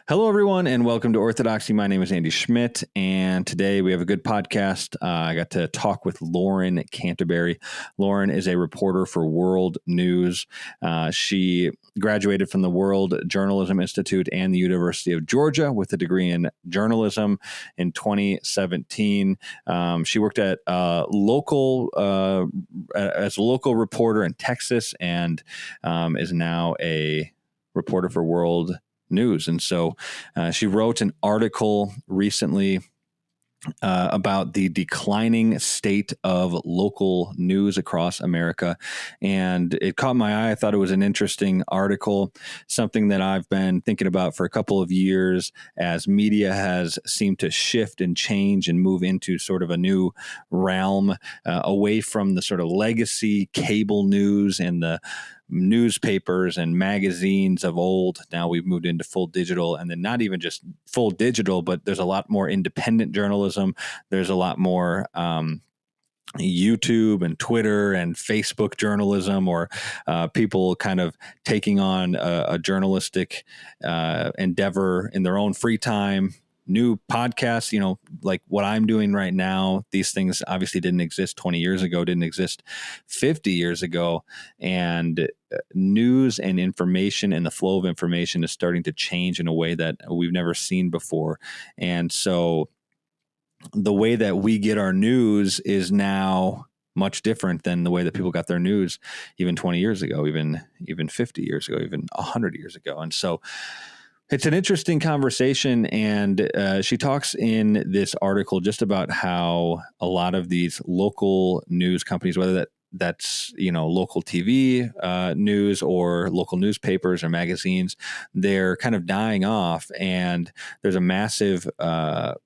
Hello, everyone, and welcome to Orthodoxy. My name is Andy Schmidt, and today we have a good podcast. I got to talk with Lauren Canterberry. Lauren is a reporter for World News. She graduated from the World Journalism Institute and the University of Georgia with a degree in journalism in 2017. She worked at as a local reporter in Texas and is now a reporter for World News. And so she wrote an article recently about the declining state of local news across America. And it caught my eye. I thought it was an interesting article, something that I've been thinking about for a couple of years as media has seemed to shift and change and move into sort of a new realm away from the sort of legacy cable news and the newspapers and magazines of old. Now we've moved into full digital, and then not even just full digital, but there's a lot more independent journalism. There's a lot more YouTube and Twitter and Facebook journalism, or people kind of taking on a journalistic endeavor in their own free time. New podcasts, like what I'm doing right now. These things obviously didn't exist 20 years ago, didn't exist 50 years ago. And news and information and the flow of information is starting to change in a way that we've never seen before. And so the way that we get our news is now much different than the way that people got their news even 20 years ago, even 50 years ago, even 100 years ago. And so it's an interesting conversation, and she talks in this article just about how a lot of these local news companies, whether that's local TV news or local newspapers or magazines, they're kind of dying off, and there's a massive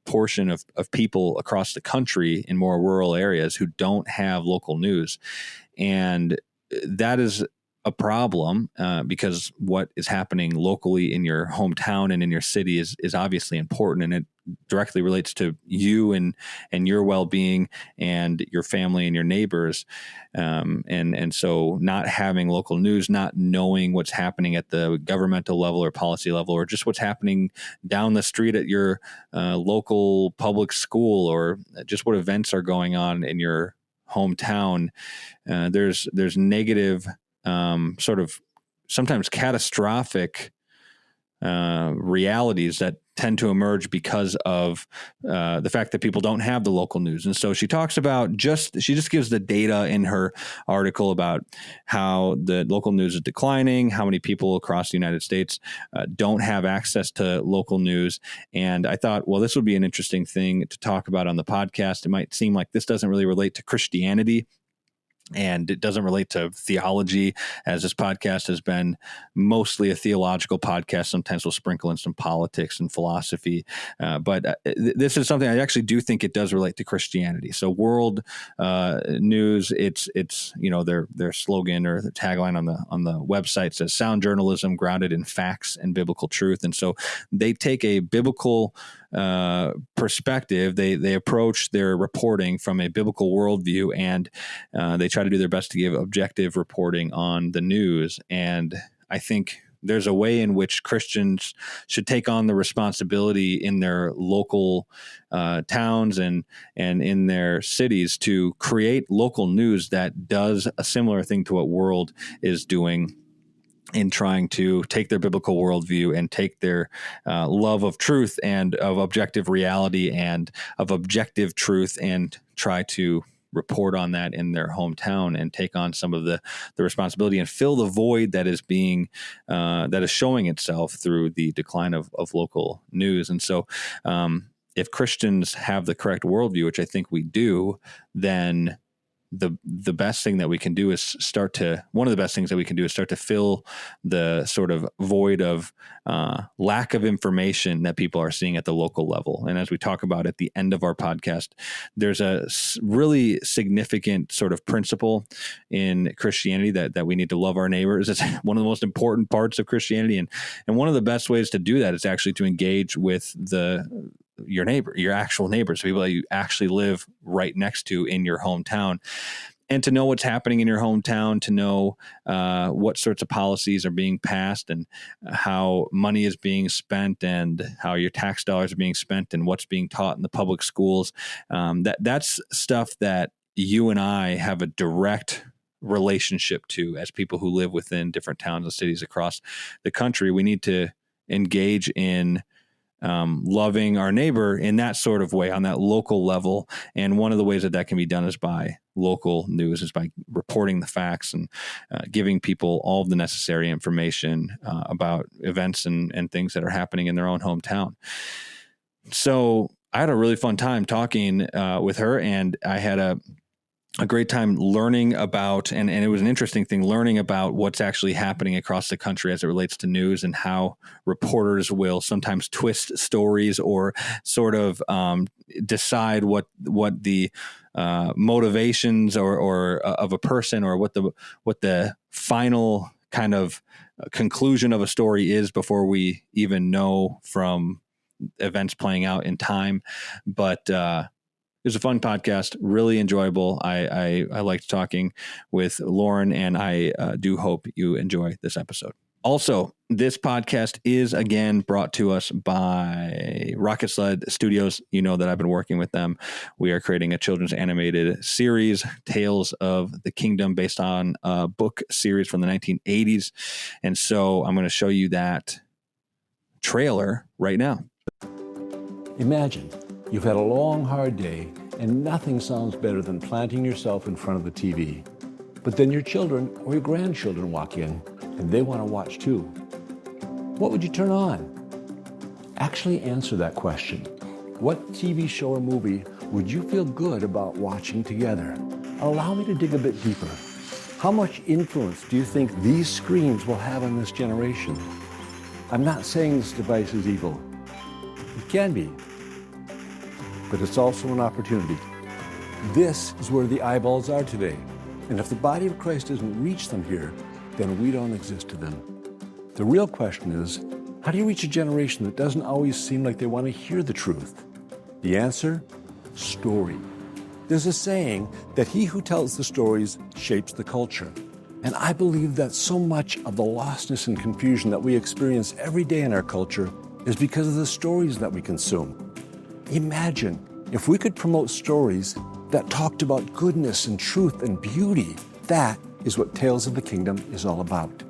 portion of people across the country in more rural areas who don't have local news, and that is a problem because what is happening locally in your hometown and in your city is obviously important, and it directly relates to you and your well-being and your family and your neighbors. And so not having local news, not knowing what's happening at the governmental level or policy level, or just what's happening down the street at your local public school, or just what events are going on in your hometown, there's negative sort of sometimes catastrophic realities that tend to emerge because of the fact that people don't have the local news. And so she talks about she just gives the data in her article about how the local news is declining, how many people across the United States don't have access to local news. And I thought, well, this would be an interesting thing to talk about on the podcast. It might seem like this doesn't really relate to Christianity, and it doesn't relate to theology, as this podcast has been mostly a theological podcast. Sometimes we'll sprinkle in some politics and philosophy. But this is something I actually do think it does relate to Christianity. So World News, it's their slogan or the tagline on the website says sound journalism grounded in facts and biblical truth. And so they take a biblical perspective. They approach their reporting from a biblical worldview, and they try to do their best to give objective reporting on the news. And I think there's a way in which Christians should take on the responsibility in their local towns and in their cities to create local news that does a similar thing to what World is doing, in trying to take their biblical worldview and take their love of truth and of objective reality and of objective truth and try to report on that in their hometown and take on some of the responsibility and fill the void that is being that is showing itself through the decline of local news. And so if Christians have the correct worldview, which I think we do, then the best thing that we can do is one of the best things that we can do is start to fill the sort of void of lack of information that people are seeing at the local level. And as we talk about at the end of our podcast, there's a really significant sort of principle in Christianity that we need to love our neighbors. It's one of the most important parts of Christianity. And one of the best ways to do that is actually to engage with your neighbor, your actual neighbors, people that you actually live right next to in your hometown. and to know what's happening in your hometown, to know what sorts of policies are being passed and how money is being spent and how your tax dollars are being spent and what's being taught in the public schools. That's stuff that you and I have a direct relationship to as people who live within different towns and cities across the country. We need to engage in loving our neighbor in that sort of way on that local level. And one of the ways that can be done is by local news, is by reporting the facts and giving people all of the necessary information about events and things that are happening in their own hometown. So I had a really fun time talking with her, and I had a great time learning about, and it was an interesting thing, learning about what's actually happening across the country as it relates to news and how reporters will sometimes twist stories or sort of decide what the motivations or of a person, or what the final kind of conclusion of a story is before we even know from events playing out in time. But it was a fun podcast, really enjoyable. I liked talking with Lauren, and I do hope you enjoy this episode. Also, this podcast is again brought to us by Rocket Sled Studios. You know that I've been working with them. We are creating a children's animated series, Tales of the Kingdom, based on a book series from the 1980s. And so I'm going to show you that trailer right now. Imagine you've had a long, hard day, and nothing sounds better than planting yourself in front of the TV. But then your children or your grandchildren walk in, and they want to watch too. What would you turn on? Actually answer that question. What TV show or movie would you feel good about watching together? Allow me to dig a bit deeper. How much influence do you think these screens will have on this generation? I'm not saying this device is evil. It can be. But it's also an opportunity. This is where the eyeballs are today. And if the body of Christ doesn't reach them here, then we don't exist to them. The real question is, how do you reach a generation that doesn't always seem like they want to hear the truth? The answer? Story. There's a saying that he who tells the stories shapes the culture. And I believe that so much of the lostness and confusion that we experience every day in our culture is because of the stories that we consume. Imagine if we could promote stories that talked about goodness and truth and beauty. That is what Tales of the Kingdom is all about.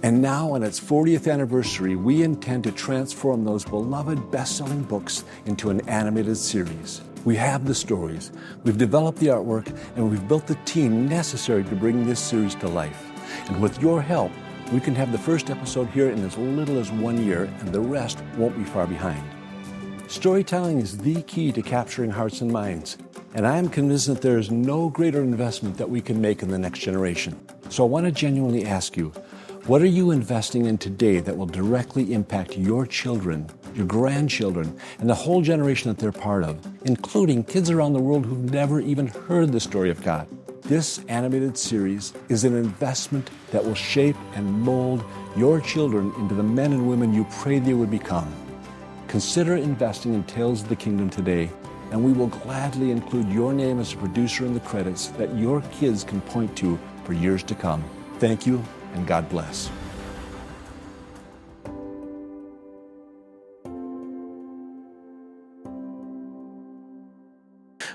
And now, on its 40th anniversary, we intend to transform those beloved best-selling books into an animated series. We have the stories, we've developed the artwork, and we've built the team necessary to bring this series to life. And with your help, we can have the first episode here in as little as 1 year, and the rest won't be far behind. Storytelling is the key to capturing hearts and minds, and I am convinced that there is no greater investment that we can make in the next generation. So I want to genuinely ask you, what are you investing in today that will directly impact your children, your grandchildren, and the whole generation that they're part of, including kids around the world who've never even heard the story of God? This animated series is an investment that will shape and mold your children into the men and women you prayed they would become. Consider investing in Tales of the Kingdom today, and we will gladly include your name as a producer in the credits that your kids can point to for years to come. Thank you, and God bless.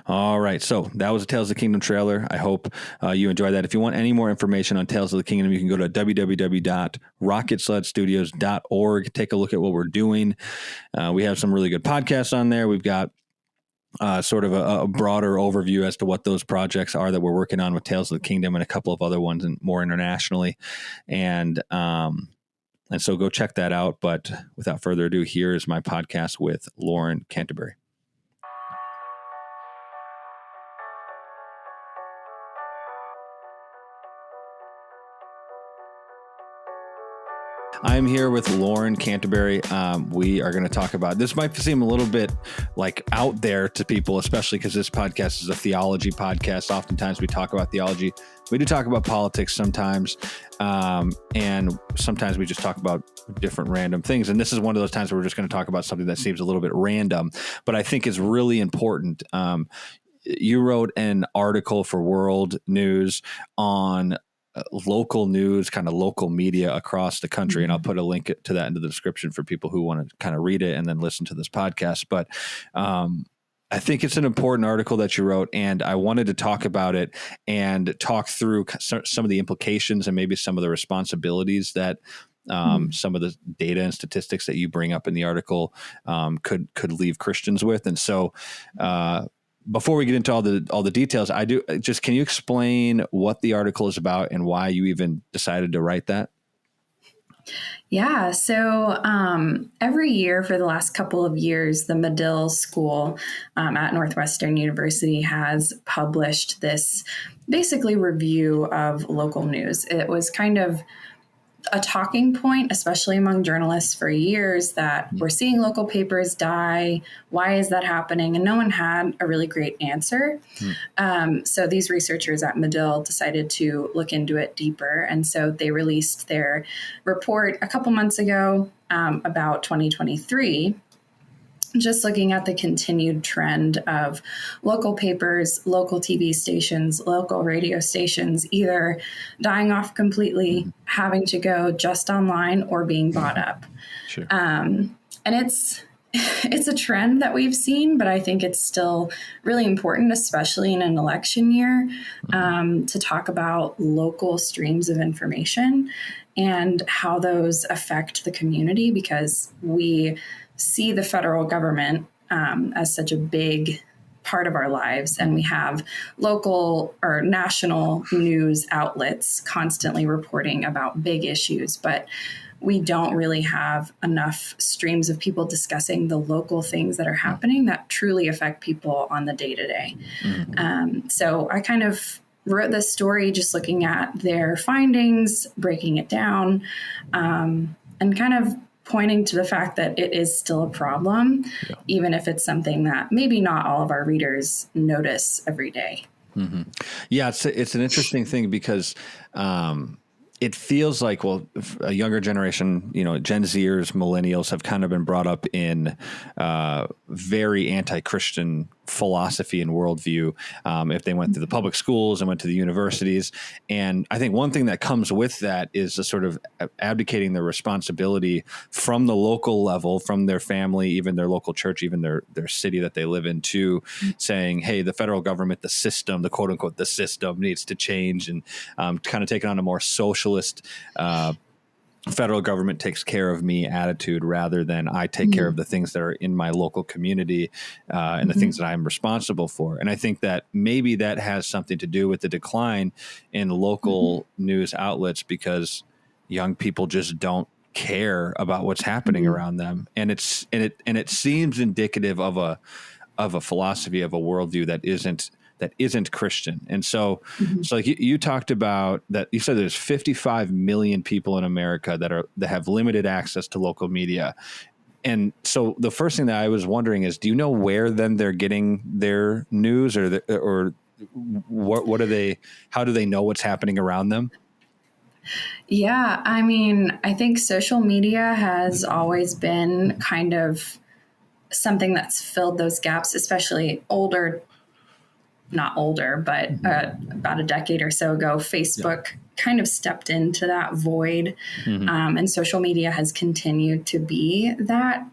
All right, so that was a Tales of the Kingdom trailer. I hope you enjoyed that. If you want any more information on Tales of the Kingdom, you can go to www.rocketsledstudios.org. Take a look at what we're doing. We have some really good podcasts on there. We've got sort of a broader overview as to what those projects are that we're working on with Tales of the Kingdom and a couple of other ones and more internationally. And so go check that out. But without further ado, here is my podcast with Lauren Canterberry. I'm here with Lauren Canterberry. We are going to talk about, this might seem a little bit like out there to people, especially because this podcast is a theology podcast. Oftentimes we talk about theology. We do talk about politics sometimes. And sometimes we just talk about different random things. And this is one of those times where we're just going to talk about something that seems a little bit random, but I think is really important. you wrote an article for World News on local news, kind of local media across the country. And I'll put a link to that into the description for people who want to kind of read it and then listen to this podcast. But I think it's an important article that you wrote, and I wanted to talk about it and talk through some of the implications and maybe some of the responsibilities that some of the data and statistics that you bring up in the article could leave Christians with. And so before we get into all the details, can you explain what the article is about and why you even decided to write that? Yeah. So every year for the last couple of years, the Medill School at Northwestern University has published this basically review of local news. It was kind of a talking point, especially among journalists for years, that we're seeing local papers die. Why is that happening? And no one had a really great answer. So these researchers at Medill decided to look into it deeper. And so they released their report a couple months ago about 2023. Just looking at the continued trend of local papers, local TV stations, local radio stations, either dying off completely, having to go just online, or being bought up. Sure. And it's a trend that we've seen, but I think it's still really important, especially in an election year, to talk about local streams of information and how those affect the community, because we see the federal government as such a big part of our lives. And we have local or national news outlets constantly reporting about big issues, but we don't really have enough streams of people discussing the local things that are happening that truly affect people on the day-to-day. So I kind of wrote this story just looking at their findings, breaking it down, and kind of pointing to the fact that it is still a problem, even if it's something that maybe not all of our readers notice every day. Yeah, it's an interesting thing because it feels like, well, a younger generation, Gen Zers, millennials have kind of been brought up in very anti-Christian philosophy and worldview if they went through the public schools and went to the universities. And I think one thing that comes with that is the sort of abdicating their responsibility from the local level, from their family, even their local church, even their city that they live in, to saying, hey, the federal government, the system, the quote unquote, the system needs to change, and kind of taking on a more socialist federal government takes care of me attitude, rather than I take care of the things that are in my local community and the things that I'm responsible for. And I think that maybe that has something to do with the decline in local news outlets, because young people just don't care about what's happening around them. And it seems indicative of a philosophy, of a worldview that isn't Christian. And so, so like you talked about that, you said there's 55 million people in America that have limited access to local media. And so the first thing that I was wondering is, do you know where then they're getting their news, or what are they, how do they know what's happening around them? Yeah, I mean, I think social media has always been kind of something that's filled those gaps, especially not older, but about a decade or so ago, Facebook kind of stepped into that void. And social media has continued to be that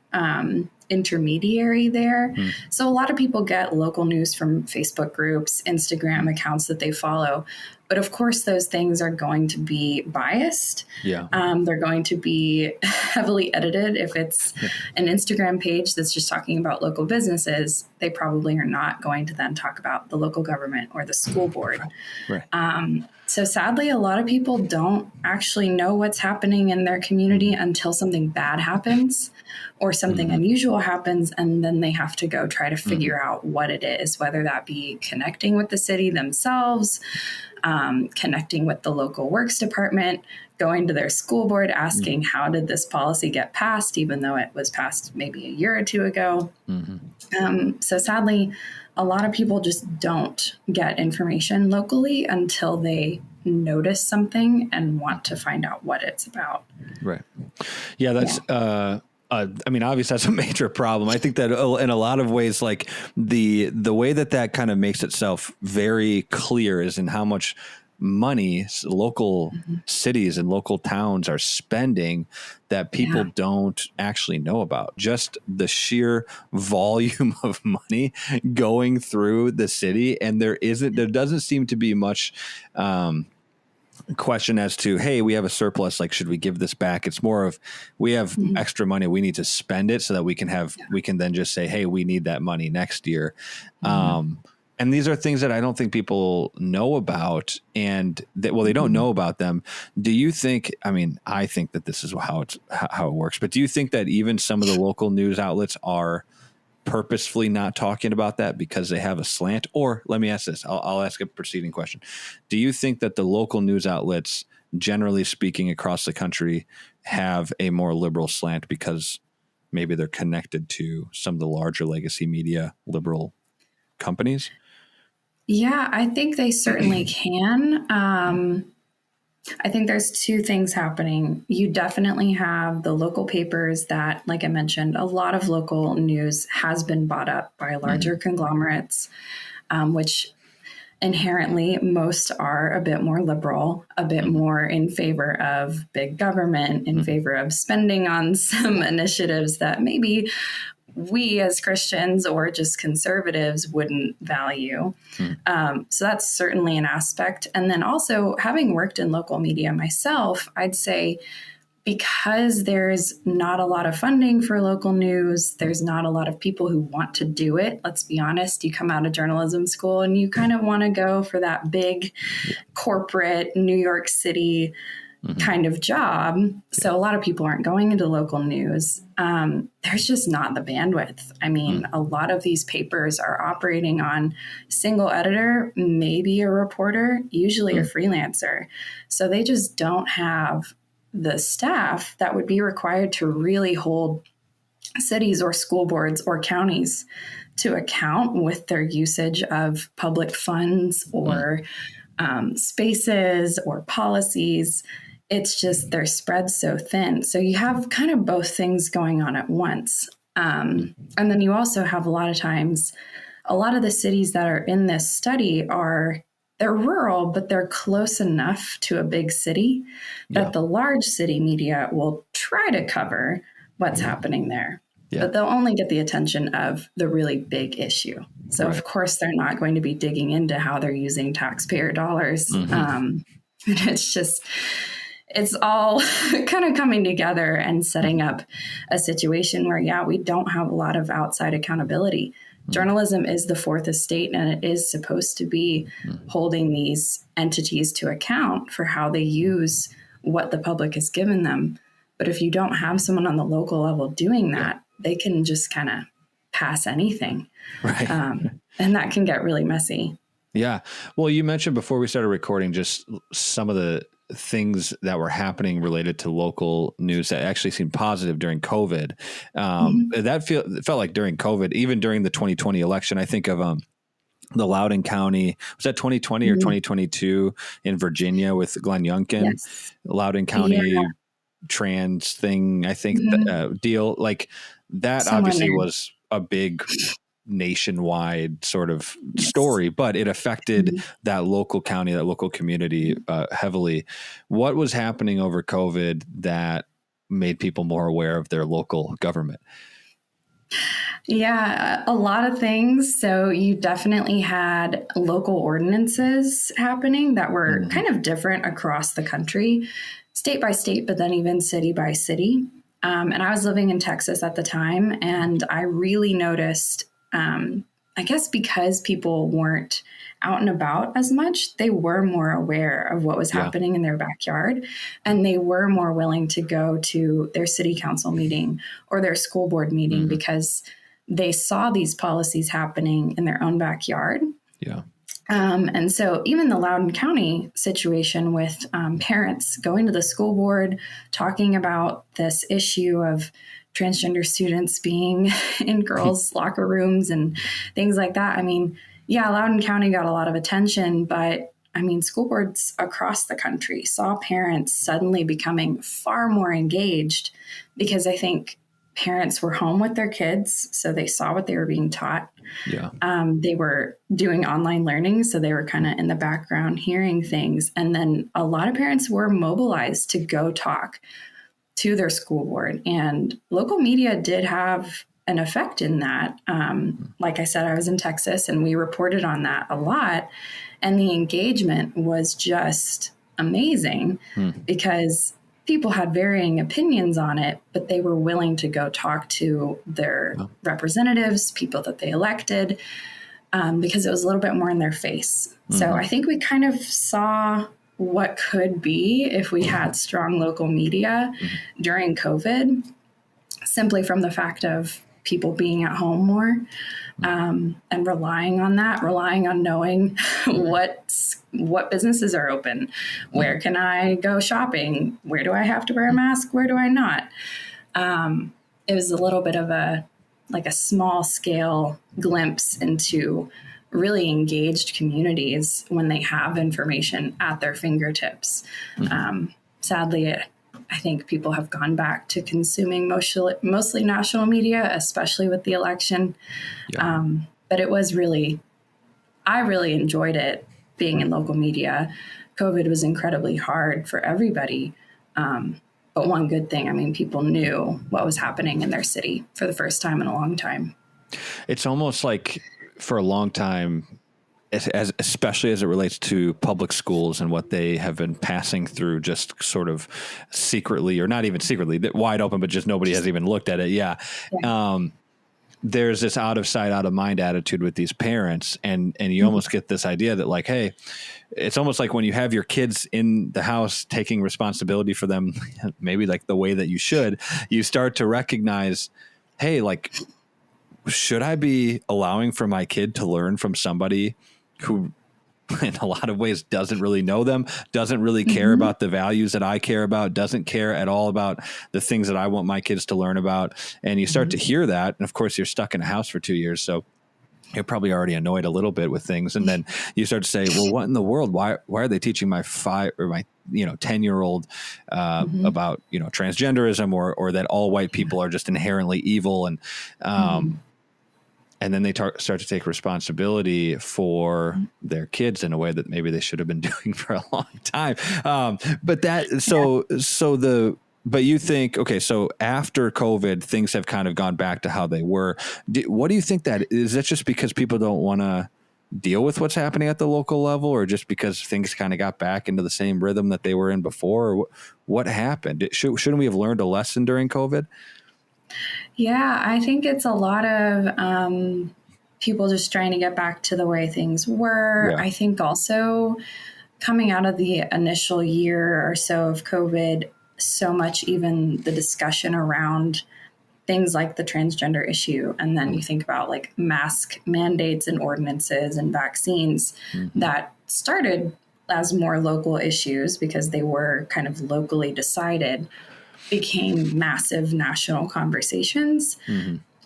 intermediary there. So a lot of people get local news from Facebook groups, Instagram accounts that they follow. But of course, those things are going to be biased. They're going to be heavily edited. If it's an Instagram page that's just talking about local businesses, they probably are not going to then talk about the local government or the school board. So sadly, a lot of people don't actually know what's happening in their community until something bad happens or something unusual happens, and then they have to go try to figure out what it is, whether that be connecting with the city themselves, connecting with the local works department, going to their school board, asking how did this policy get passed, even though it was passed maybe a year or two ago. So sadly, a lot of people just don't get information locally until they notice something and want to find out what it's about. Right. Yeah, that's I mean, obviously that's a major problem. I think that in a lot of ways, like the way that kind of makes itself very clear is in how much money local cities and local towns are spending that people don't actually know about. Just the sheer volume of money going through the city. And there doesn't seem to be much, question as to, hey, we have a surplus, like should we give this back? It's more of, we have extra money, we need to spend it so that we can then just say, hey, we need that money next year. And these are things that I don't think people know about, and that, well, they don't know about them. Do you think, I mean, I think that this is how it works, but do you think that even some of the local news outlets are purposefully not talking about that because they have a slant? Or let me ask this, I'll ask a preceding question. Do you think that the local news outlets, generally speaking, across the country have a more liberal slant because maybe they're connected to some of the larger legacy media liberal companies? Yeah, I think they certainly can. I think there's two things happening. You definitely have the local papers that, like I mentioned, a lot of local news has been bought up by larger conglomerates, which inherently most are a bit more liberal, a bit more in favor of big government, in favor of spending on some initiatives that maybe we as Christians or just conservatives wouldn't value. So that's certainly an aspect. And then also, having worked in local media myself, I'd say because there's not a lot of funding for local news, there's not a lot of people who want to do it. Let's be honest, you come out of journalism school and you kind of want to go for that big corporate New York City kind of job. So a lot of people aren't going into local news. There's just not the bandwidth. I mean, a lot of these papers are operating on single editor, maybe a reporter, usually a freelancer. So they just don't have the staff that would be required to really hold cities or school boards or counties to account with their usage of public funds or spaces or policies. It's just they're spread so thin. So you have kind of both things going on at once. And then you also have a lot of times, a lot of the cities that are in this study they're rural, but they're close enough to a big city that the large city media will try to cover what's happening there. But they'll only get the attention of the really big issue. So of course, they're not going to be digging into how they're using taxpayer dollars. And it's all kind of coming together and setting up a situation where, we don't have a lot of outside accountability. Journalism is the fourth estate, and it is supposed to be holding these entities to account for how they use what the public has given them. But if you don't have someone on the local level doing that, they can just kind of pass anything. Right. And that can get really messy. Yeah. Well, you mentioned before we started recording just some of the things that were happening related to local news that actually seemed positive during COVID. That felt like during COVID, even during the 2020 election. I think of the Loudoun County, was that 2020 or 2022 in Virginia with Glenn Youngkin? Yes. Loudoun County trans thing, I think, deal like that. Someone obviously was a big nationwide sort of story, but it affected that local county, that local community heavily. What was happening over COVID that made people more aware of their local government? Yeah, a lot of things. So you definitely had local ordinances happening that were kind of different across the country, state by state, but then even city by city. And I was living in Texas at the time, and I really noticed, I guess because people weren't out and about as much, they were more aware of what was happening in their backyard, and they were more willing to go to their city council meeting or their school board meeting because they saw these policies happening in their own backyard. Yeah. And so even the Loudoun County situation with parents going to the school board, talking about this issue of transgender students being in girls' locker rooms and things like that. I mean, Loudoun County got a lot of attention, but I mean, school boards across the country saw parents suddenly becoming far more engaged because I think parents were home with their kids, so they saw what they were being taught. Yeah. They were doing online learning, so they were kind of in the background hearing things. And then a lot of parents were mobilized to go talk to their school board. And local media did have an effect in that. Like I said, I was in Texas and we reported on that a lot. And the engagement was just amazing because people had varying opinions on it, but they were willing to go talk to their representatives, people that they elected, because it was a little bit more in their face. So I think we kind of saw what could be if we had strong local media during COVID, simply from the fact of people being at home more, and relying on that, relying on knowing what businesses are open, where can I go shopping, where do I have to wear a mask, where do I not. It was a little bit of a small scale glimpse into really engaged communities when they have information at their fingertips. Sadly, I think people have gone back to consuming mostly national media, especially with the election. Yeah. But it was I really enjoyed it being in local media. COVID was incredibly hard for everybody. But one good thing, I mean, people knew what was happening in their city for the first time in a long time. It's almost like for a long time, especially as it relates to public schools and what they have been passing through just sort of secretly, or not even secretly, wide open, but just nobody has even looked at it. Yeah. There's this out of sight, out of mind attitude with these parents. And you almost get this idea that like, hey, it's almost like when you have your kids in the house taking responsibility for them, maybe like the way that you should, you start to recognize, hey, like, should I be allowing for my kid to learn from somebody who in a lot of ways doesn't really know them, doesn't really care about the values that I care about, doesn't care at all about the things that I want my kids to learn about. And you start to hear that. And of course you're stuck in a house for 2 years. So you're probably already annoyed a little bit with things. And then you start to say, well, what in the world? Why are they teaching my 10-year-old about, transgenderism or that all white people are just inherently evil? And then they start to take responsibility for their kids in a way that maybe they should have been doing for a long time. But you think, okay, so after COVID, things have kind of gone back to how they were. What do you think that is? That just because people don't want to deal with what's happening at the local level, or just because things kind of got back into the same rhythm that they were in before? Or what happened? Shouldn't we have learned a lesson during COVID? Yeah, I think it's a lot of people just trying to get back to the way things were. Yeah. I think also coming out of the initial year or so of COVID, so much even the discussion around things like the transgender issue. And then you think about like mask mandates and ordinances and vaccines that started as more local issues because they were kind of locally decided, became massive national conversations,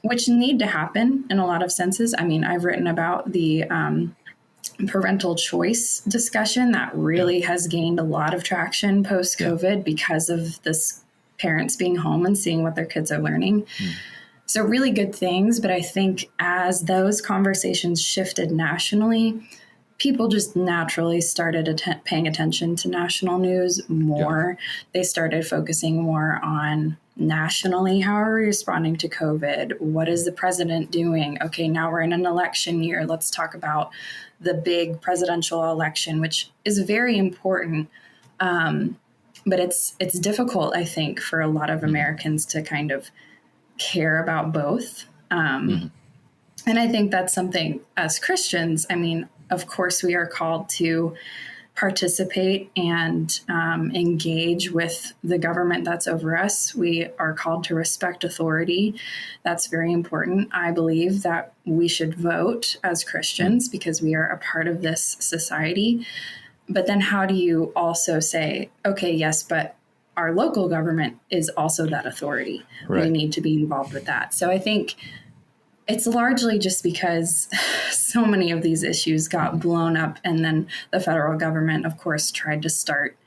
which need to happen in a lot of senses. I mean, I've written about the parental choice discussion that really has gained a lot of traction post-COVID because of this parents being home and seeing what their kids are learning. So really good things. But I think as those conversations shifted nationally, people just naturally started paying attention to national news more. Yeah. They started focusing more on nationally, how are we responding to COVID? What is the president doing? Okay, now we're in an election year. Let's talk about the big presidential election, which is very important. But it's difficult, I think, for a lot of Americans to kind of care about both. And I think that's something as Christians, I mean, of course, we are called to participate and engage with the government that's over us. We are called to respect authority. That's very important. I believe that we should vote as Christians because we are a part of this society. But then how do you also say, okay, yes, but our local government is also that authority. Right. We need to be involved with that. So I think it's largely just because so many of these issues got blown up, and then the federal government, of course, tried to start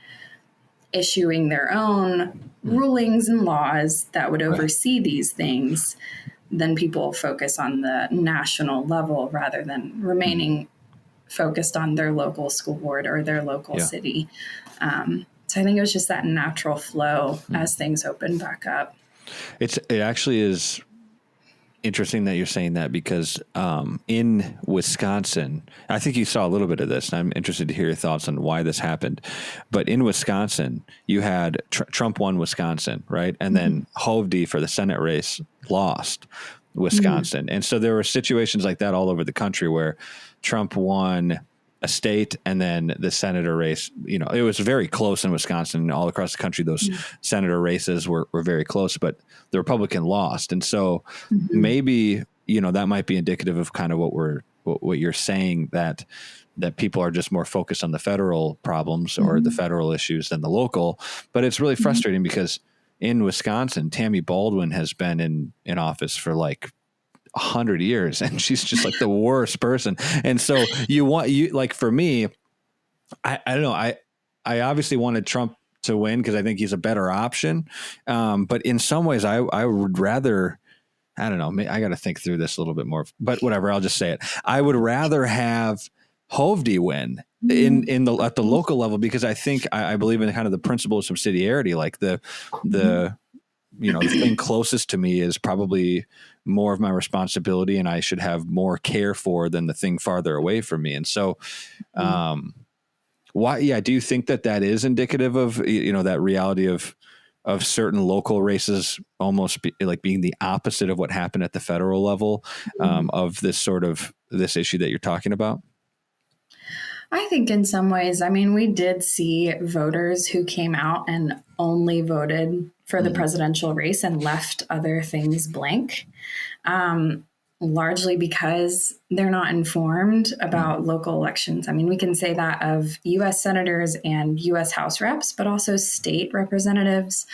issuing their own rulings and laws that would oversee these things, then people focus on the national level rather than remaining focused on their local school board or their local city. So I think it was just that natural flow as things open back up. It actually is interesting that you're saying that, because in Wisconsin, I think you saw a little bit of this, and I'm interested to hear your thoughts on why this happened. But in Wisconsin, you had Trump won Wisconsin, right? And then Hovde for the Senate race lost Wisconsin. And so there were situations like that all over the country where Trump won a state and then the senator race, it was very close in Wisconsin and all across the country. Those senator races were very close, but the Republican lost. And so maybe, that might be indicative of kind of what you're saying, that people are just more focused on the federal problems or the federal issues than the local. But it's really frustrating because in Wisconsin, Tammy Baldwin has been in office for like 100 years, and she's just like the worst person. And so for me, I don't know. I obviously wanted Trump to win because I think he's a better option. But in some ways I would rather, I don't know, I got to think through this a little bit more, but whatever, I'll just say it. I would rather have Hovde win at the local level, because I think I believe in kind of the principle of subsidiarity. Like the thing closest to me is probably more of my responsibility and I should have more care for than the thing farther away from me. And so, do you think that is indicative of, that reality of certain local races almost being the opposite of what happened at the federal level, of this issue that you're talking about? I think in some ways, we did see voters who came out and only voted for the presidential race and left other things blank, largely because they're not informed about local elections. We can say that of U.S. senators and U.S. House reps, but also state representatives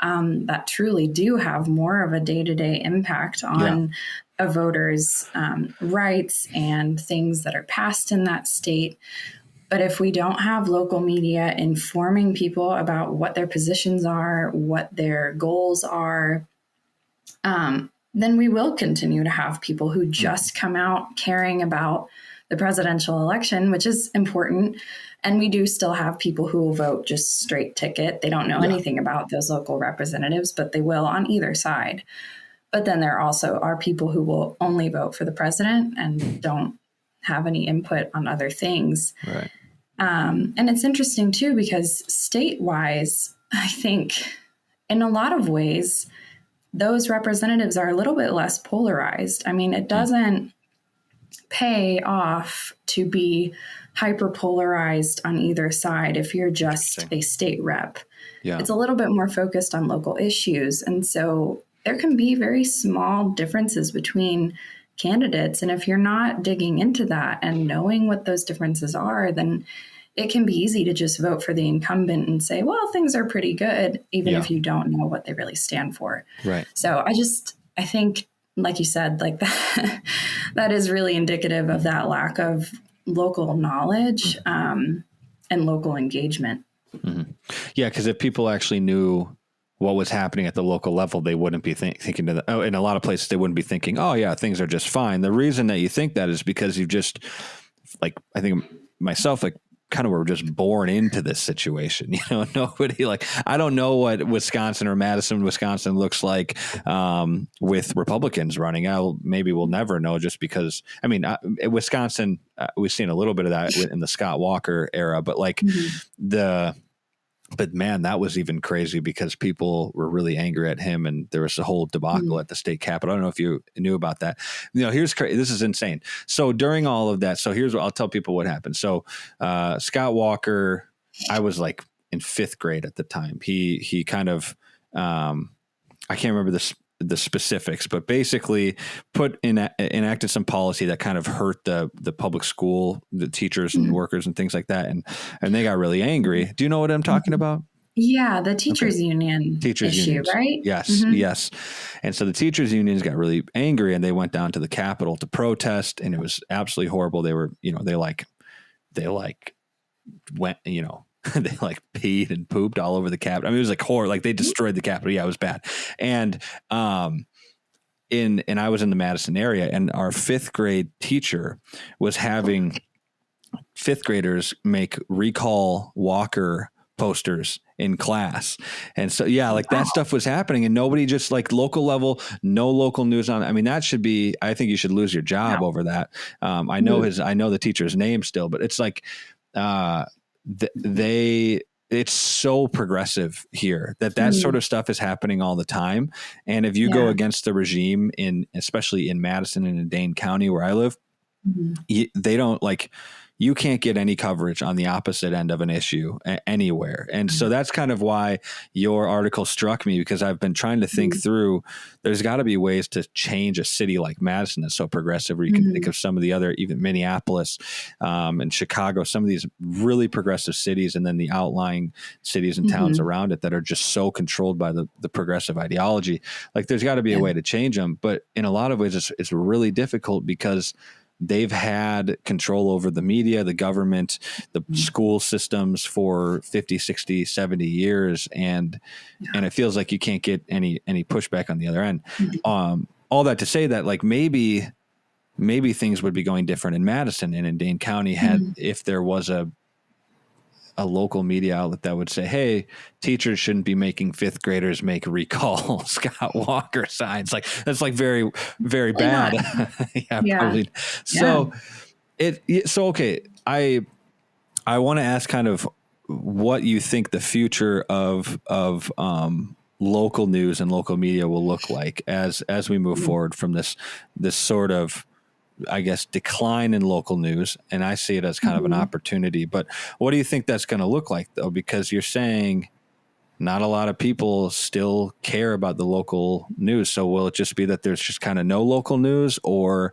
that truly do have more of a day-to-day impact on a voter's rights and things that are passed in that state. But if we don't have local media informing people about what their positions are, what their goals are, then we will continue to have people who just come out caring about the presidential election, which is important. And we do still have people who will vote just straight ticket. They don't know anything about those local representatives, but they will on either side. But then there also are people who will only vote for the president and don't have any input on other things. Right. And it's interesting, too, because state-wise, I think in a lot of ways, those representatives are a little bit less polarized. It doesn't pay off to be hyper-polarized on either side if you're just a state rep. Yeah. It's a little bit more focused on local issues. And so there can be very small differences between candidates. And if you're not digging into that and knowing what those differences are, then it can be easy to just vote for the incumbent and say, well, things are pretty good, even if you don't know what they really stand for. Right. So I think, like you said, like that is really indicative of that lack of local knowledge and local engagement. Mm-hmm. Yeah, because if people actually knew what was happening at the local level, they wouldn't be thinking in a lot of places, they wouldn't be thinking, oh yeah, things are just fine. The reason that you think that is because you just, like, I think myself, like, kind of were just born into this situation. Nobody, like, I don't know what Wisconsin or Madison, Wisconsin looks like with Republicans running. Maybe we'll never know, just because, Wisconsin, we've seen a little bit of that in the Scott Walker era, but like but man, that was even crazy because people were really angry at him, and there was a whole debacle at the state capitol. I don't know if you knew about that. Here's crazy. This is insane. So during all of that, here's what I'll tell people what happened. So Scott Walker, I was like in 5th grade at the time. He kind of, I can't remember the specifics, but basically enacted some policy that kind of hurt the public school, the teachers and workers and things like that. And they got really angry. Do you know what I'm talking about? Yeah. The teachers union issue, right? Yes. Yes. And so the teachers unions got really angry and they went down to the Capitol to protest, and it was absolutely horrible. They were, they went, they like peed and pooped all over the Capitol. I mean, it was like horror. Like they destroyed the Capitol. Yeah, it was bad. And and I was in the Madison area, and our 5th grade teacher was having 5th graders make recall Walker posters in class. And so, yeah, like that stuff was happening, and nobody, just like local level, no local news on. I mean, that should be, I think you should lose your job over that. I know the teacher's name still, but it's like, it's so progressive here that sort of stuff is happening all the time. And if you go against the regime especially in Madison and in Dane County where I live, they don't like, you can't get any coverage on the opposite end of an issue anywhere. And so that's kind of why your article struck me, because I've been trying to think through, there's got to be ways to change a city like Madison that's so progressive, where you can think of some of the other, even Minneapolis and Chicago, some of these really progressive cities, and then the outlying cities and towns around it that are just so controlled by the progressive ideology. Like there's got to be a way to change them. But in a lot of ways, it's really difficult because they've had control over the media, the government, the school systems for 50, 60, 70 years. And it feels like you can't get any pushback on the other end. All that to say that like maybe things would be going different in Madison and in Dane County if there was a local media outlet that would say, hey, teachers shouldn't be making 5th graders make recall Scott Walker signs. Like that's like very, very bad. Probably. So okay. I want to ask kind of what you think the future of local news and local media will look like as we move forward from this sort of, I guess, decline in local news. And I see it as kind of an opportunity. But what do you think that's going to look like, though? Because you're saying not a lot of people still care about the local news. So will it just be that there's just kind of no local news, or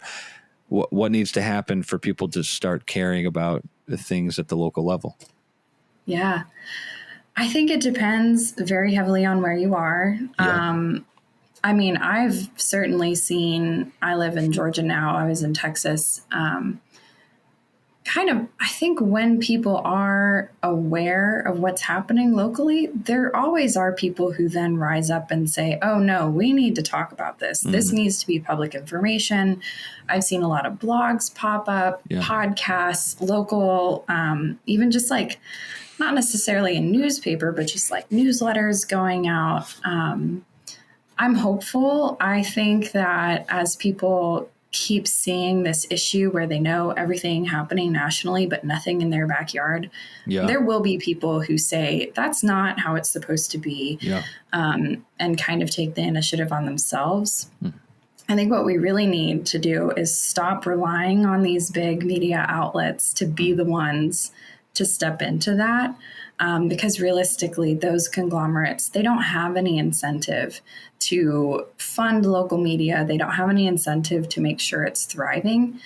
what needs to happen for people to start caring about the things at the local level? Yeah, I think it depends very heavily on where you are. I mean, I've certainly seen, I live in Georgia now, I was in Texas, kind of, I think when people are aware of what's happening locally, there always are people who then rise up and say, oh no, we need to talk about this. This needs to be public information. I've seen a lot of blogs pop up, podcasts, local, even just like, not necessarily a newspaper, but just like newsletters going out. I'm hopeful. I think that as people keep seeing this issue where they know everything happening nationally, but nothing in their backyard, there will be people who say that's not how it's supposed to be, and kind of take the initiative on themselves. I think what we really need to do is stop relying on these big media outlets to be the ones to step into that. Because realistically, those conglomerates, they don't have any incentive to fund local media. They don't have any incentive to make sure it's thriving.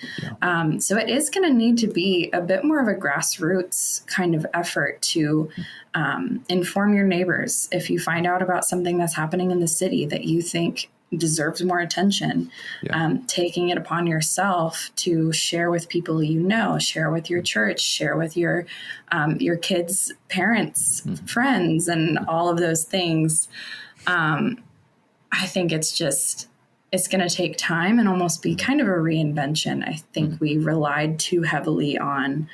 So it is going to need to be a bit more of a grassroots kind of effort to inform your neighbors. If you find out about something that's happening in the city that you think deserves more attention, taking it upon yourself to share with people you know, share with your church, share with your kids' parents, friends, and all of those things. I think it's going to take time and almost be kind of a reinvention. I think we relied too heavily on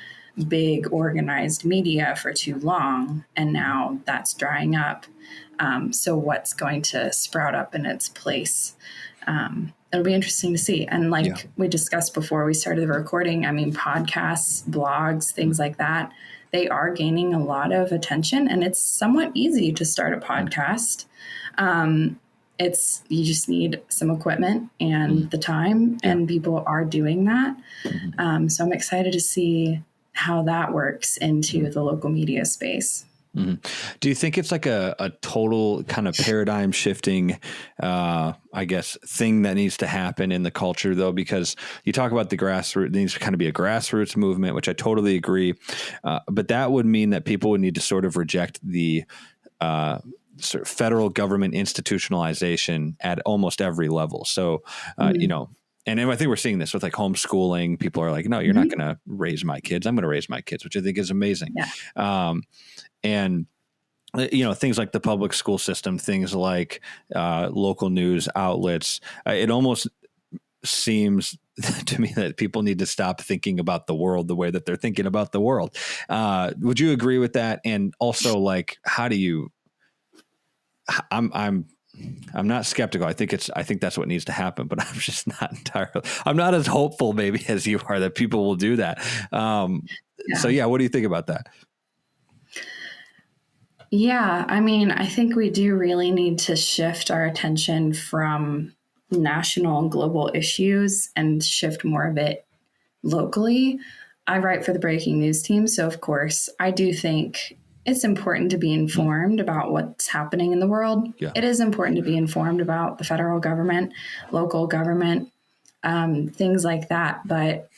big organized media for too long, and now that's drying up. So what's going to sprout up in its place? It'll be interesting to see. And like we discussed before we started the recording, I mean, podcasts, blogs, things like that, they are gaining a lot of attention, and it's somewhat easy to start a podcast. You just need some equipment and the time, and people are doing that. So I'm excited to see how that works into the local media space. Do you think it's like a total kind of paradigm shifting, I guess, thing that needs to happen in the culture, though? Because you talk about the grassroots, there needs to kind of be a grassroots movement, which I totally agree. But that would mean that people would need to sort of reject the sort of federal government institutionalization at almost every level. So, and I think we're seeing this with like homeschooling. People are like, no, you're not going to raise my kids. I'm going to raise my kids, which I think is amazing. Yeah. And things like the public school system, things like local news outlets, it almost seems to me that people need to stop thinking about the world the way that they're thinking about the world. Would you agree with that? And also, like, how do you? I'm not skeptical. I think that's what needs to happen, but I'm just not entirely. I'm not as hopeful maybe as you are that people will do that. So yeah, what do you think about that? Yeah, I mean, I think we do really need to shift our attention from national and global issues and shift more of it locally. I write for the breaking news team, so of course, I do think it's important to be informed about what's happening in the world. Yeah. It is important to be informed about the federal government, local government, things like that. But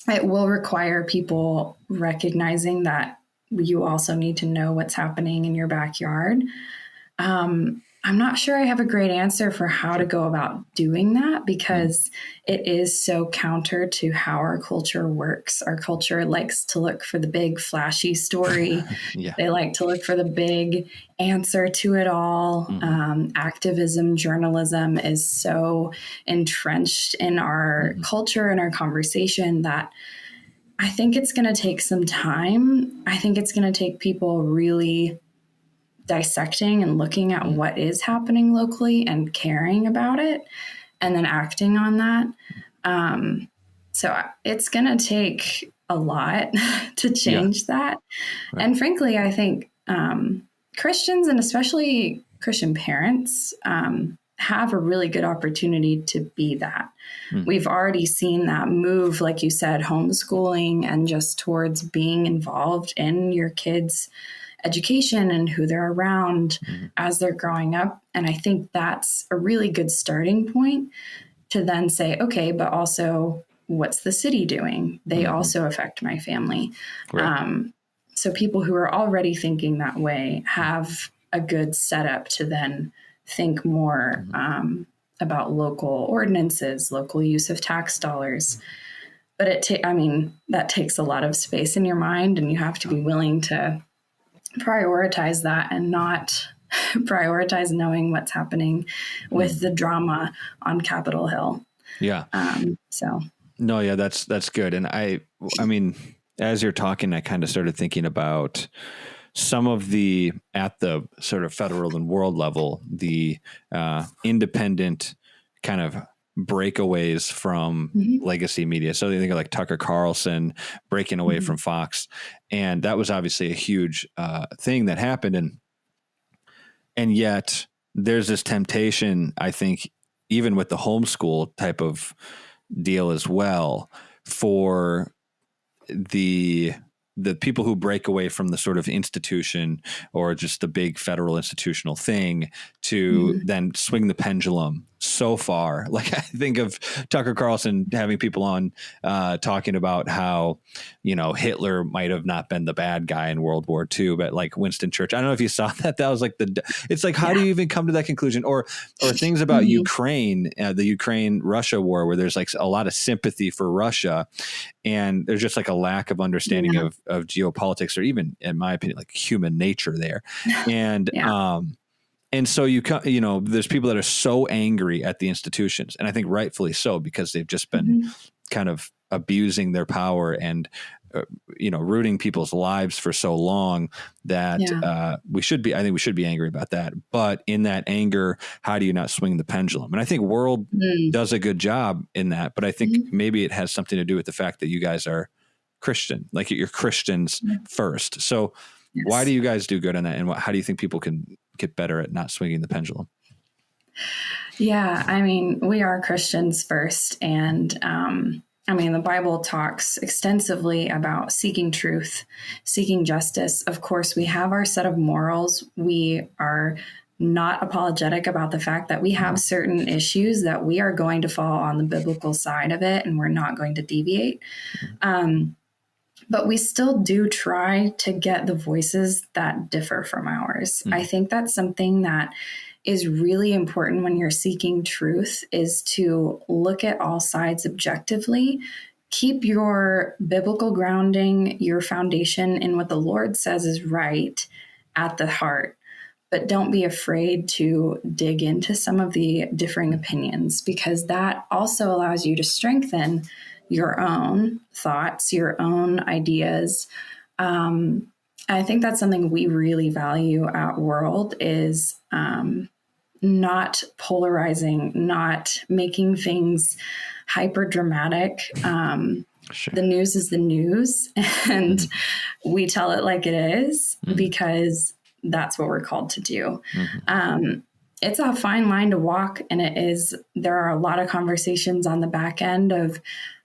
it will require people recognizing that you also need to know what's happening in your backyard. I'm not sure I have a great answer for how to go about doing that because it is so counter to how our culture works. Our culture likes to look for the big flashy story. Yeah. They like to look for the big answer to it all. Activism, journalism is so entrenched in our culture and our conversation that I think it's going to take some time. I think it's going to take people really dissecting and looking at what is happening locally and caring about it and then acting on that. So it's going to take a lot to change that. Right. And frankly, I think Christians and especially Christian parents have a really good opportunity to be that. We've already seen that move, like you said, homeschooling and just towards being involved in your kids' education and who they're around as they're growing up. And I think that's a really good starting point to then say, okay, but also what's the city doing? They also affect my family. Right. So people who are already thinking that way have a good setup to then think more about local ordinances, local use of tax dollars. But that takes a lot of space in your mind, and you have to be willing to prioritize that and not prioritize knowing what's happening with the drama on Capitol Hill. Yeah. No, yeah, that's good. And I mean, as you're talking, I kind of started thinking about some of at the sort of federal and world level, the independent kind of breakaways from legacy media. So you think of like Tucker Carlson breaking away from Fox. And that was obviously a huge thing that happened. And yet there's this temptation, I think, even with the homeschool type of deal as well, for the people who break away from the sort of institution or just the big federal institutional thing to then swing the pendulum so far. Like I think of Tucker Carlson having people on talking about how, Hitler might have not been the bad guy in World War II, but like Winston Churchill. I don't know if you saw that. That was like it's like, how do you even come to that conclusion? Or things about Ukraine, the Ukraine-Russia war, where there's like a lot of sympathy for Russia. And there's just like a lack of understanding of geopolitics, or even, in my opinion, like human nature there. And, and so there's people that are so angry at the institutions, and I think rightfully so, because they've just been kind of abusing their power and, rooting people's lives for so long that I think we should be angry about that. But in that anger, how do you not swing the pendulum? And I think World does a good job in that, but I think maybe it has something to do with the fact that you guys are Christian, like you're Christians first. So why do you guys do good on that? And how do you think people can get better at not swinging the pendulum? Yeah, I mean, we are Christians first. And the Bible talks extensively about seeking truth, seeking justice. Of course, we have our set of morals. We are not apologetic about the fact that we have certain issues that we are going to fall on the biblical side of it, and we're not going to deviate. But we still do try to get the voices that differ from ours. I think that's something that is really important when you're seeking truth is to look at all sides objectively. Keep your biblical grounding, your foundation in what the Lord says is right at the heart. But don't be afraid to dig into some of the differing opinions, because that also allows you to strengthen your own thoughts, your own ideas. I think that's something we really value at World is not polarizing, not making things hyper dramatic. Sure. The news is the news, and we tell it like it is because that's what we're called to do. It's a fine line to walk, and there are a lot of conversations on the back end of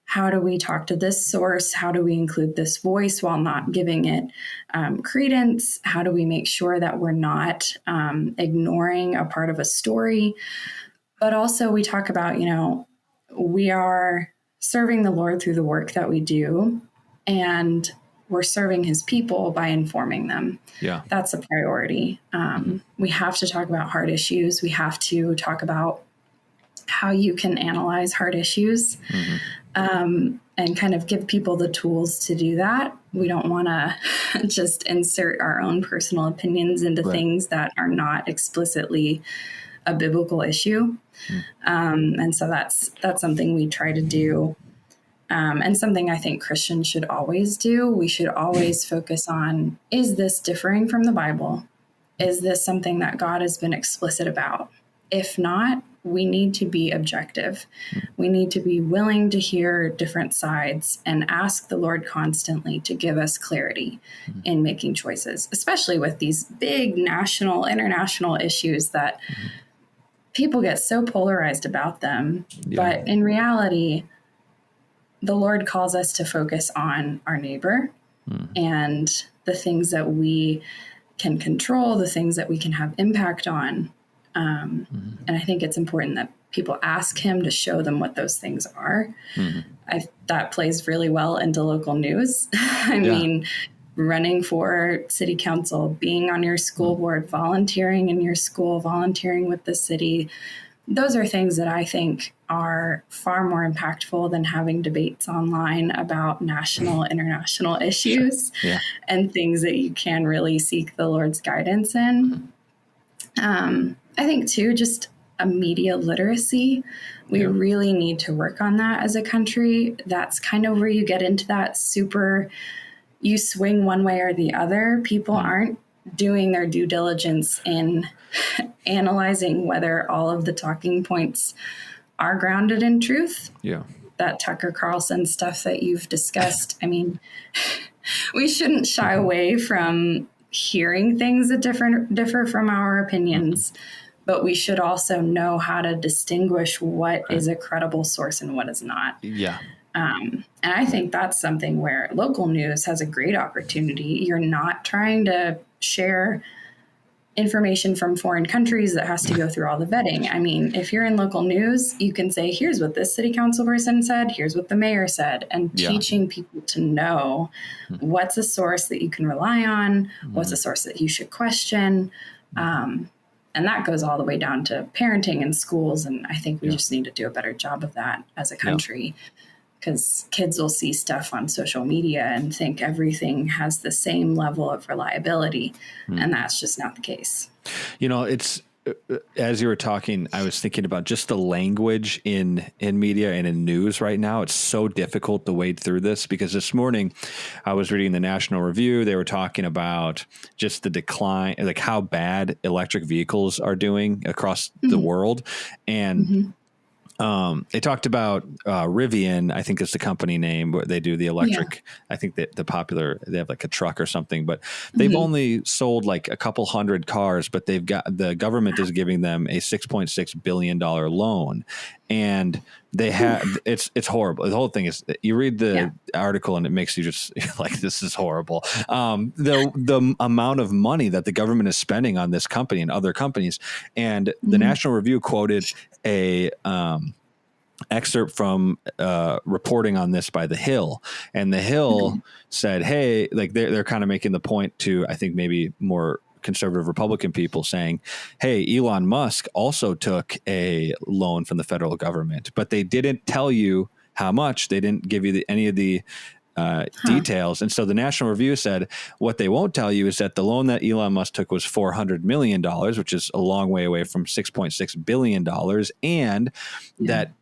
how do we talk to this source? How do we include this voice while not giving it credence? How do we make sure that we're not ignoring a part of a story? But also we talk about, we are serving the Lord through the work that we do, and we're serving his people by informing them. Yeah. That's a priority. We have to talk about hard issues. We have to talk about how you can analyze hard issues and kind of give people the tools to do that. We don't want to just insert our own personal opinions into things that are not explicitly a biblical issue. And so that's something we try to do. And something I think Christians should always do. We should always focus on, is this differing from the Bible? Is this something that God has been explicit about? If not, we need to be objective. We need to be willing to hear different sides and ask the Lord constantly to give us clarity in making choices, especially with these big national, international issues that people get so polarized about them. Yeah. But in reality, the Lord calls us to focus on our neighbor and the things that we can control, the things that we can have impact on. And I think it's important that people ask him to show them what those things are. That plays really well into local news. I mean, running for city council, being on your school board, volunteering in your school, volunteering with the city. Those are things that I think are far more impactful than having debates online about national, international issues and things that you can really seek the Lord's guidance in. I think, too, just a media literacy. We really need to work on that as a country. That's kind of where you get into that you swing one way or the other. People aren't doing their due diligence in analyzing whether all of the talking points are grounded in truth. Yeah. That Tucker Carlson stuff that you've discussed. I mean, we shouldn't shy away from hearing things that differ from our opinions, but we should also know how to distinguish what is a credible source and what is not. Yeah. And I think that's something where local news has a great opportunity. You're not trying to share information from foreign countries that has to go through all the vetting. I mean, if you're in local news, you can say, here's what this city council person said, here's what the mayor said, and teaching people to know what's a source that you can rely on, what's a source that you should question. And that goes all the way down to parenting and schools. And I think we just need to do a better job of that as a country. Because kids will see stuff on social media and think everything has the same level of reliability. And that's just not the case. You know, it's, as you were talking, I was thinking about just the language in media and in news right now. It's so difficult to wade through this, because this morning I was reading the National Review. They were talking about just the decline, like how bad electric vehicles are doing across the world. And they talked about Rivian, I think is the company name, where they do the electric. I think that they have like a truck or something, but they've only sold like a couple hundred cars, but the government is giving them a $6.6 billion loan. And they have, it's horrible. The whole thing is, you read the article and it makes you just like, this is horrible. The amount of money that the government is spending on this company and other companies. And the National Review quoted a excerpt from reporting on this by The Hill, and The Hill said, hey, like they're kind of making the point to, I think maybe more conservative Republican people saying, hey, Elon Musk also took a loan from the federal government, but they didn't tell you how much. They didn't give you any of the details. And so the National Review said what they won't tell you is that the loan that Elon Musk took was $400 million, which is a long way away from $6.6 billion. And that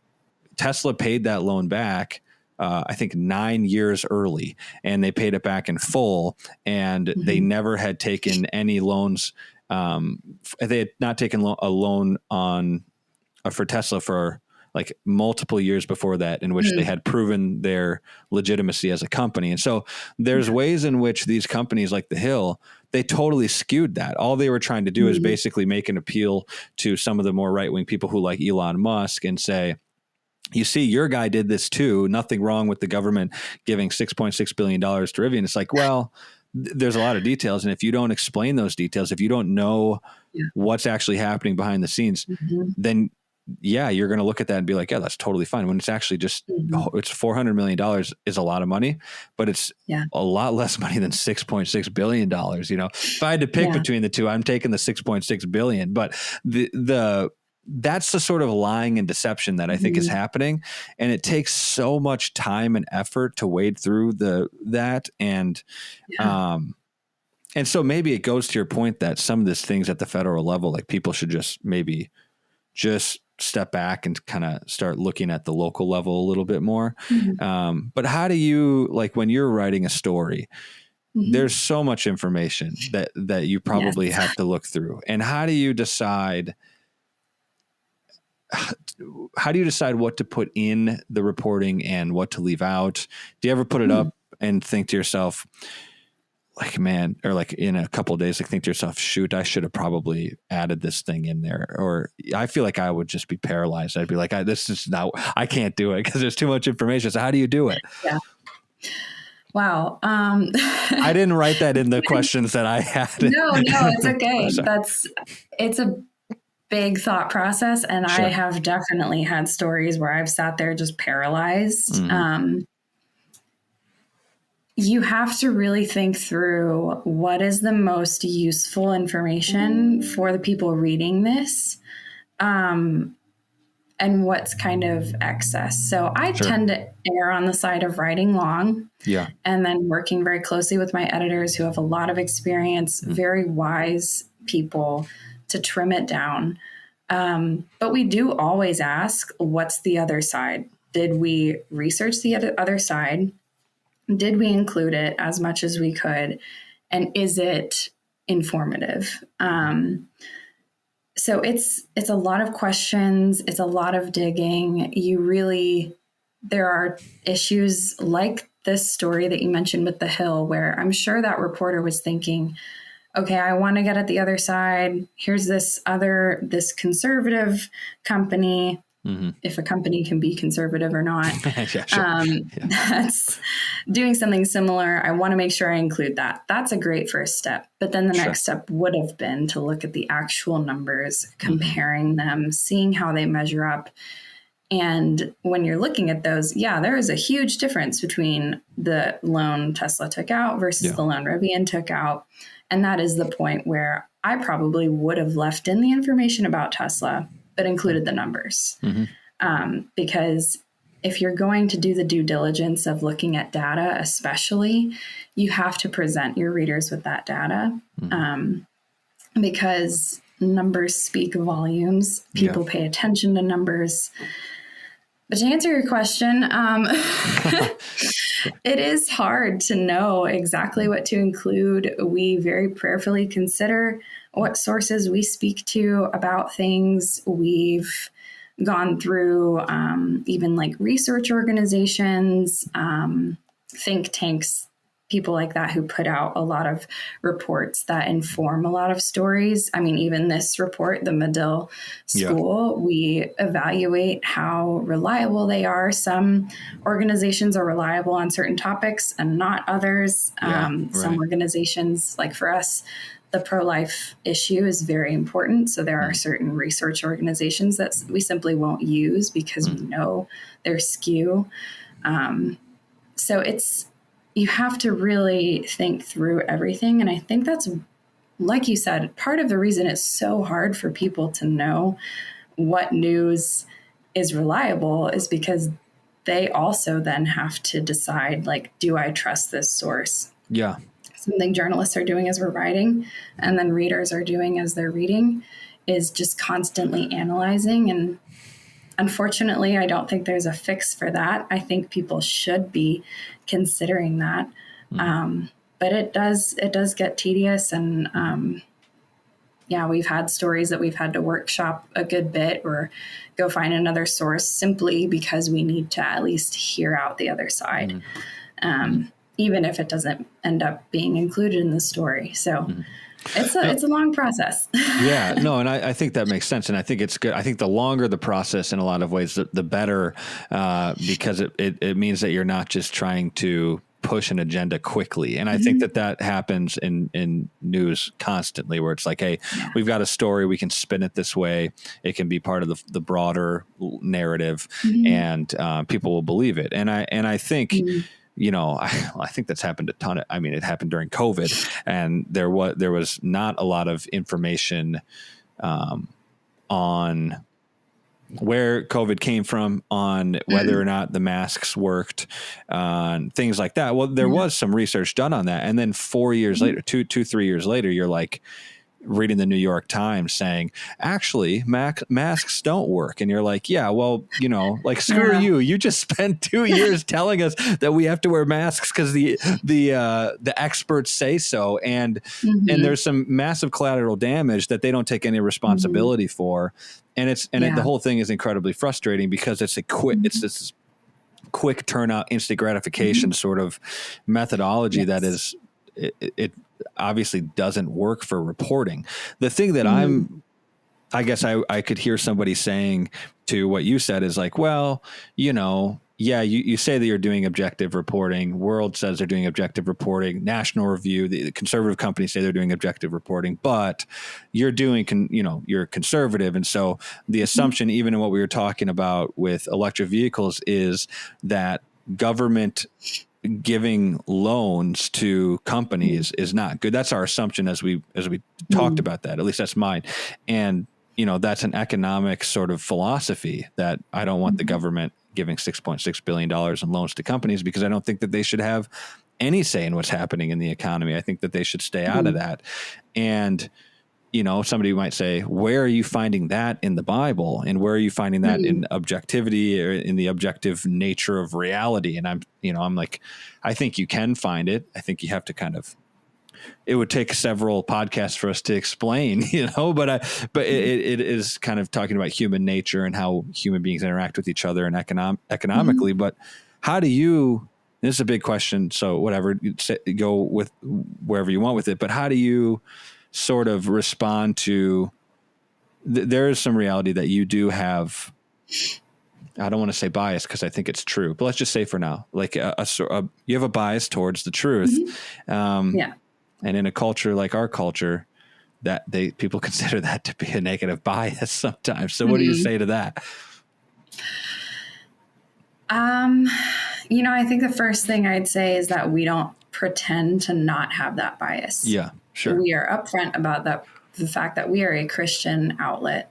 Tesla paid that loan back, I think 9 years early, and they paid it back in full. And they never had taken any loans. They had not taken a loan for Tesla for like multiple years before that, in which they had proven their legitimacy as a company. And so there's ways in which these companies like The Hill, they totally skewed that. All they were trying to do is basically make an appeal to some of the more right-wing people who like Elon Musk and say, you see, your guy did this too. Nothing wrong with the government giving $6.6 billion to Rivian. It's like, well, there's a lot of details. And if you don't explain those details, if you don't know what's actually happening behind the scenes, then you're going to look at that and be like, yeah, that's totally fine. When it's actually just, it's $400 million is a lot of money, but it's a lot less money than $6.6 billion. You know, if I had to pick between the two, I'm taking the $6.6 billion, but that's the sort of lying and deception that I think is happening. And it takes so much time and effort to wade through that. And so maybe it goes to your point that some of these things at the federal level, like people should just step back and kind of start looking at the local level a little bit more. But how do you, like when you're writing a story, there's so much information that you probably have to look through. And how do you decide what to put in the reporting and what to leave out? Do you ever put it up and think to yourself, like, man, or like in a couple of days, like think to yourself, shoot, I should have probably added this thing in there? Or I feel like I would just be paralyzed. I'd be like, I can't do it because there's too much information. So how do you do it? Yeah. Wow. I didn't write that in the questions that I had. No, it's okay. It's a big thought process. And I have definitely had stories where I've sat there just paralyzed. You have to really think through what is the most useful information for the people reading this, and what's kind of excess. So I tend to err on the side of writing long, and then working very closely with my editors who have a lot of experience, very wise people, to trim it down. But we do always ask, what's the other side? Did we research the other side? Did we include it as much as we could? And is it informative? So it's a lot of questions. It's a lot of digging. There are issues like this story that you mentioned with The Hill, where I'm sure that reporter was thinking, okay, I want to get at the other side. Here's this conservative company. If a company can be conservative or not, that's doing something similar. I want to make sure I include that. That's a great first step. But then the next step would have been to look at the actual numbers, comparing them, seeing how they measure up. And when you're looking at those, there is a huge difference between the loan Tesla took out versus the loan Rivian took out. And that is the point where I probably would have left in the information about Tesla, but included the numbers. Because if you're going to do the due diligence of looking at data, especially, you have to present your readers with that data, because numbers speak volumes. People pay attention to numbers. But to answer your question, it is hard to know exactly what to include. We very prayerfully consider what sources we speak to about things. We've gone through even like research organizations, think tanks, people like that who put out a lot of reports that inform a lot of stories. I mean, even this report, the Medill School, we evaluate how reliable they are. Some organizations are reliable on certain topics and not others. Some organizations, like for us, the pro-life issue is very important. So there are certain research organizations that we simply won't use because we know they're skew. So you have to really think through everything. And I think that's like you said, part of the reason it's so hard for people to know what news is reliable is because they also then have to decide, like, do I trust this source? Yeah. Something journalists are doing as we're writing and then readers are doing as they're reading is just constantly analyzing. And unfortunately, I don't think there's a fix for that. I think people should be considering that. But it does get tedious. And yeah, we've had stories that we've had to workshop a good bit or go find another source simply because we need to at least hear out the other side. Even if it doesn't end up being included in the story. So it's a long process. Yeah, no, and I think that makes sense. And I think it's good. I think the longer the process in a lot of ways, the better, because it means that you're not just trying to push an agenda quickly. And I think that happens in news constantly, where it's like, hey, we've got a story, we can spin it this way. It can be part of the broader narrative, and people will believe it. And I think, you know, I think that's happened a ton. It happened during COVID, and there was not a lot of information on where COVID came from, on whether or not the masks worked, things like that. Well, there was some research done on that, and then 4 years later, 3 years later, you're like reading the New York Times saying, actually, masks don't work. And you're like, yeah, well, you know, like, screw you. You just spent 2 years telling us that we have to wear masks because the experts say so. And there's some massive collateral damage that they don't take any responsibility for. And the whole thing is incredibly frustrating because it's it's this quick turnout, instant gratification sort of methodology that is, it obviously doesn't work for reporting. The thing that I guess I could hear somebody saying to what you said is like, well, you know, yeah, you say that you're doing objective reporting. World says they're doing objective reporting. National Review, the conservative companies say they're doing objective reporting, but you're doing, you're conservative. And so the assumption, even in what we were talking about with electric vehicles, is that government giving loans to companies is not good. That's our assumption as we talked about that. At least that's mine. And, you know, that's an economic sort of philosophy that I don't want the government giving $6.6 billion in loans to companies, because I don't think that they should have any say in what's happening in the economy. I think that they should stay out of that. And, you know, somebody might say, where are you finding that in the Bible? And where are you finding that in objectivity or in the objective nature of reality? And I'm like, I think you can find it. I think you have to it would take several podcasts for us to explain, you know, but it is kind of talking about human nature and how human beings interact with each other and economically. But how do you, this is a big question, so whatever, go with wherever you want with it, but how do you sort of respond to, there is some reality that you do have, I don't want to say bias because I think it's true, but let's just say for now, like you have a bias towards the truth. And in a culture like our culture, that people consider that to be a negative bias sometimes. So what do you say to that? You know, I think the first thing I'd say is that we don't pretend to not have that bias. Yeah, sure. We are upfront about that, the fact that we are a Christian outlet.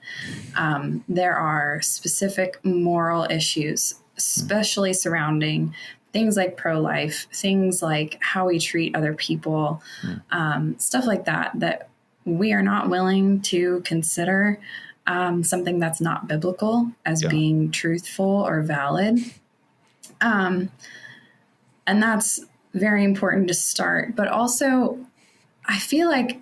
There are specific moral issues, especially surrounding things like pro-life, things like how we treat other people, stuff like that we are not willing to consider something that's not biblical as being truthful or valid. And that's very important to start. But also, I feel like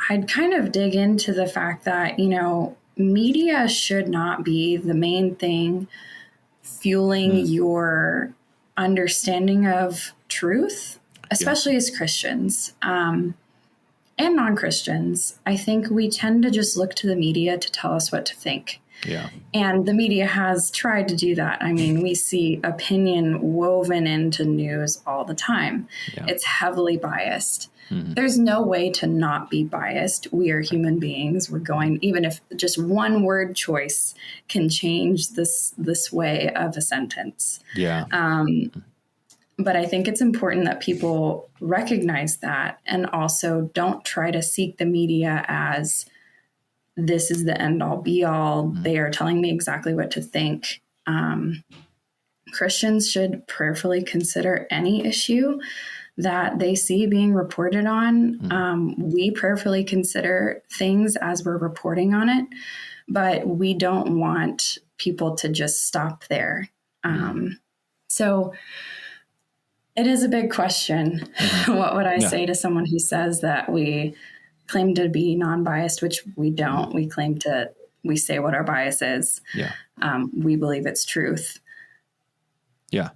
I'd kind of dig into the fact that, you know, media should not be the main thing fueling your understanding of truth, especially as Christians and non-Christians. I think we tend to just look to the media to tell us what to think. Yeah. And the media has tried to do that. I mean, we see opinion woven into news all the time. Yeah. It's heavily biased. There's no way to not be biased. We are human beings. We're going, even if just one word choice can change this way of a sentence. Yeah. But I think it's important that people recognize that and also don't try to seek the media as this is the end all be all. They are telling me exactly what to think. Christians should prayerfully consider any issue that they see being reported on. We prayerfully consider things as we're reporting on it, but we don't want people to just stop there. So it is a big question. What would I say to someone who says that we claim to be non-biased, which we don't? We say what our bias is. Yeah. We believe it's truth. Yeah.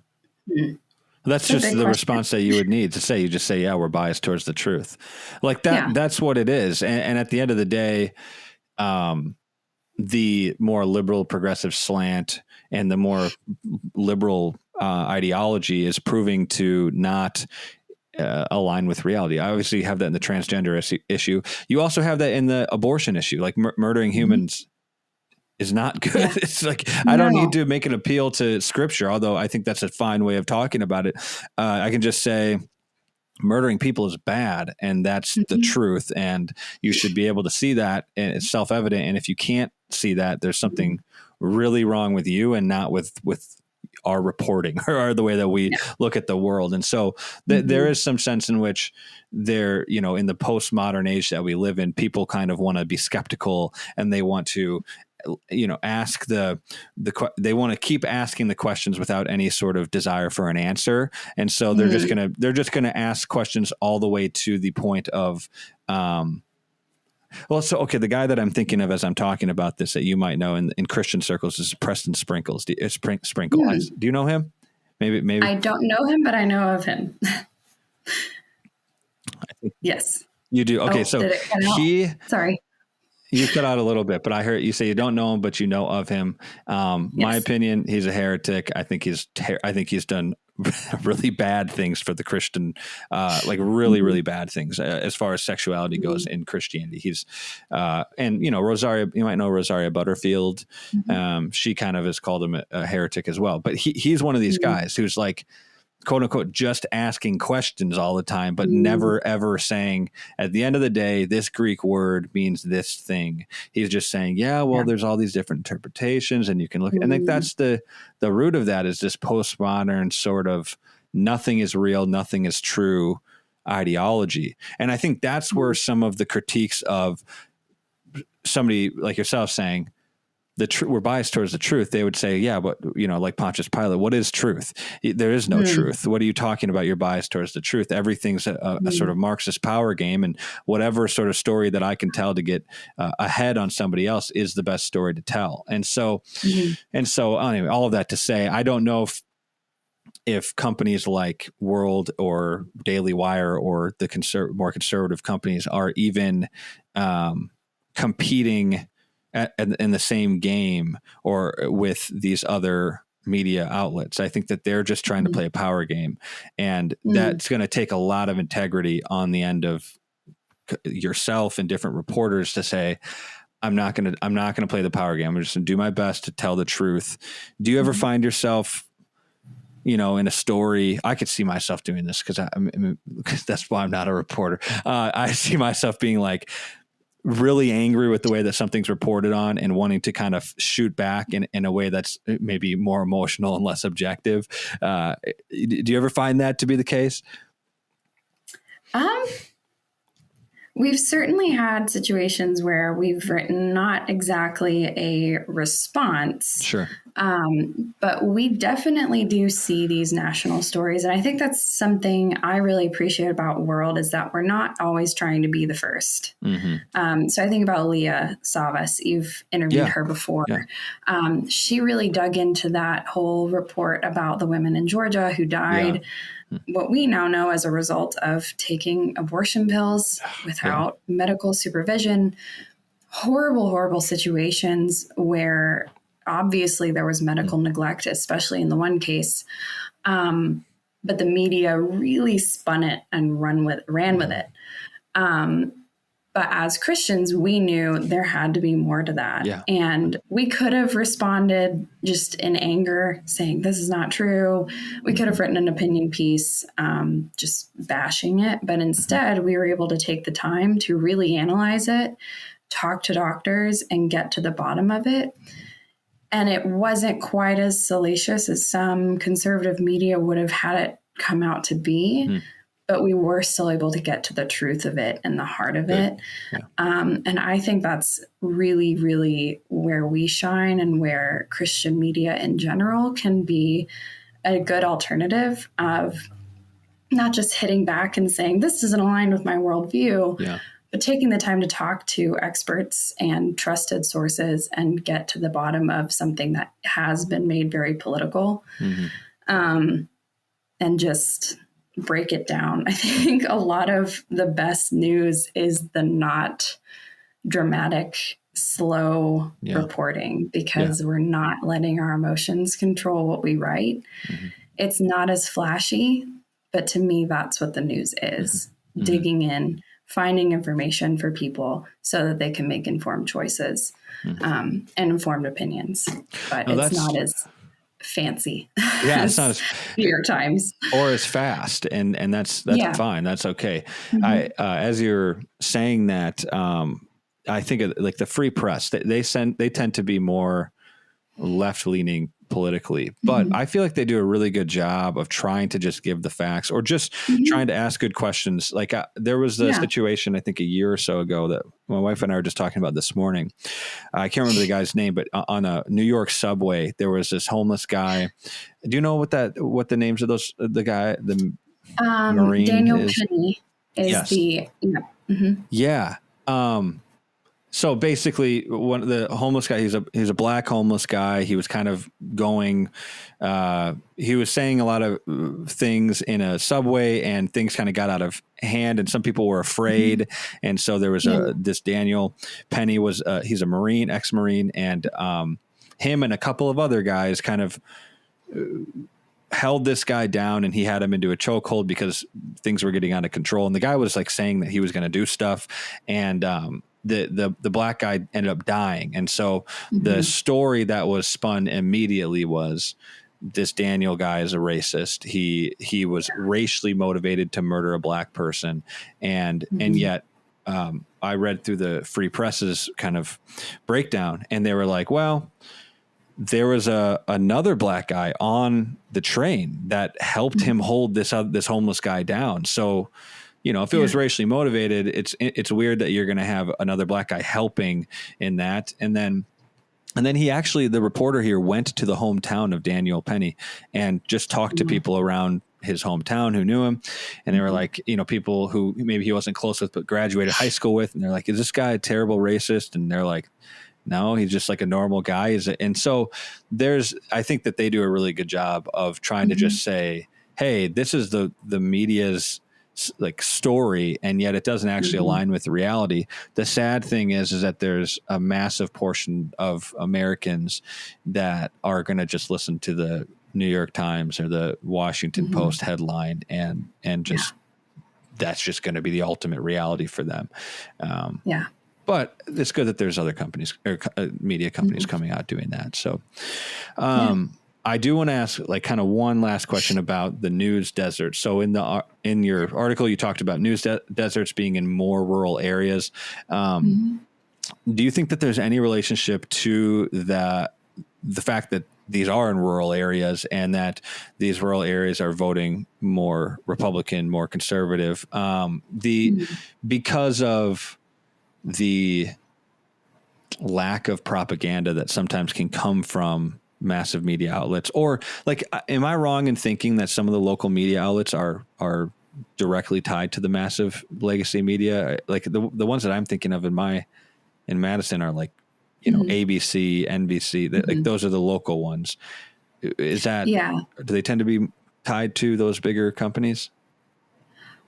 That's just the response that you would need to say. You just say, yeah, we're biased towards the truth. Like that, that's what it is. And at the end of the day, the more liberal progressive slant and the more liberal ideology is proving to not align with reality. I obviously have that in the transgender issue. You also have that in the abortion issue, like murdering humans is not good. Yeah. It's like, I don't need to make an appeal to scripture, although I think that's a fine way of talking about it. I can just say murdering people is bad, and that's the truth. And you should be able to see that, and it's self-evident. And if you can't see that, there's something really wrong with you and not with our reporting or the way that we look at the world. And so there is some sense in which there, in the postmodern age that we live in, people kind of want to be skeptical, and they want to ask they want to keep asking the questions without any sort of desire for an answer. And so they're just going to ask questions all the way to the point of, the guy that I'm thinking of as I'm talking about this that you might know in Christian circles is Preston Sprinkles. Sprinkle. Do you know him? Maybe. I don't know him, but I know of him. Yes. You do. Okay. Sorry. You cut out a little bit, but I heard you say you don't know him, but you know of him. My opinion, he's a heretic. I think he's done really bad things for the Christian, really bad things as far as sexuality goes in Christianity. He's, Rosaria, you might know Rosaria Butterfield. She kind of has called him a heretic as well, but he's one of these guys who's like, quote unquote, just asking questions all the time, but never ever saying at the end of the day, this Greek word means this thing. He's just saying, there's all these different interpretations, and you can look. And I think that's the root of that is this postmodern sort of nothing is real, nothing is true ideology. And I think that's where some of the critiques of somebody like yourself saying, we're biased towards the truth. They would say, but like Pontius Pilate, what is truth? There is no truth. What are you talking about? You're biased towards the truth. Everything's a sort of Marxist power game, and whatever sort of story that I can tell to get ahead on somebody else is the best story to tell. And so, anyway, all of that to say, I don't know if companies like World or Daily Wire or the more conservative companies are even competing in the same game or with these other media outlets. I think that they're just trying to play a power game, and that's going to take a lot of integrity on the end of yourself and different reporters to say, I'm not going to play the power game. I'm just going to do my best to tell the truth. Do you ever find yourself, in a story? I could see myself doing this because that's why I'm not a reporter. I see myself being like, really angry with the way that something's reported on and wanting to kind of shoot back in a way that's maybe more emotional and less objective. Do you ever find that to be the case? We've certainly had situations where we've written not exactly a response. Sure. But we definitely do see these national stories. And I think that's something I really appreciate about World is that we're not always trying to be the first. So I think about Leah Savas. You've interviewed her before. Yeah. She really dug into that whole report about the women in Georgia who died. What we now know as a result of taking abortion pills without medical supervision, horrible, horrible situations where obviously there was medical neglect, especially in the one case. But the media really spun it and ran with it. But But as Christians, we knew there had to be more to that. Yeah. And we could have responded just in anger, saying, this is not true. We could have written an opinion piece, just bashing it. But instead, we were able to take the time to really analyze it, talk to doctors, and get to the bottom of it. And it wasn't quite as salacious as some conservative media would have had it come out to be. But we were still able to get to the truth of it and the heart of it. Yeah. And I think that's really, really where we shine, and where Christian media in general can be a good alternative of not just hitting back and saying, this isn't aligned with my worldview, but taking the time to talk to experts and trusted sources and get to the bottom of something that has been made very political, and just break it down. I think a lot of the best news is the not dramatic, slow reporting, because we're not letting our emotions control what we write. It's not as flashy, but to me, that's what the news is. Digging in, finding information for people so that they can make informed choices and informed opinions. But it's not as fancy. Yeah, it's not as New York Times or as fast, and that's fine. That's okay. I as you're saying that, I think of, like, the Free Press. They tend to be more left leaning politically, but I feel like they do a really good job of trying to just give the facts, or just trying to ask good questions. Like, there was the situation, I think a year or so ago, that my wife and I were just talking about this morning. I can't remember the guy's name, but on a New York subway, there was this homeless guy. Do you know what the names of those, the Marine Daniel is? Penny is Yeah. So basically, one of the homeless guy, he's a black homeless guy. He was kind of going, he was saying a lot of things in a subway, and things kind of got out of hand, and some people were afraid. And so there was this Daniel Penny he's a Marine, ex-Marine, and him and a couple of other guys kind of held this guy down, and he had him into a chokehold because things were getting out of control. And the guy was like saying that he was going to do stuff, and the black guy ended up dying. And so the story that was spun immediately was, this Daniel guy is a racist. He was racially motivated to murder a black person. And yet, I read through the Free Press's kind of breakdown, and they were like, well, there was another black guy on the train that helped him hold this homeless guy down. So, if it was racially motivated, it's weird that you're going to have another black guy helping in that. And then he actually, the reporter here, went to the hometown of Daniel Penny and just talked to people around his hometown who knew him. And they were like, people who maybe he wasn't close with, but graduated high school with. And they're like, is this guy a terrible racist? And they're like, no, he's just like a normal guy. And so I think that they do a really good job of trying to just say, hey, this is the media's like story, and yet it doesn't actually align with the reality. The sad thing is that there's a massive portion of Americans that are going to just listen to the New York Times or the Washington Post headline, and just that's just going to be the ultimate reality for them. But it's good that there's other companies or media companies coming out doing that. So, I do want to ask, like, kind of one last question about the news desert. So in your article, you talked about news deserts being in more rural areas. Do you think that there's any relationship to the fact that these are in rural areas, and that these rural areas are voting more Republican, more conservative, because of the lack of propaganda that sometimes can come from massive media outlets? Or, like, am I wrong in thinking that some of the local media outlets are directly tied to the massive legacy media? Like the ones that I'm thinking of in Madison are like, ABC, NBC, like those are the local ones. Is that, do they tend to be tied to those bigger companies?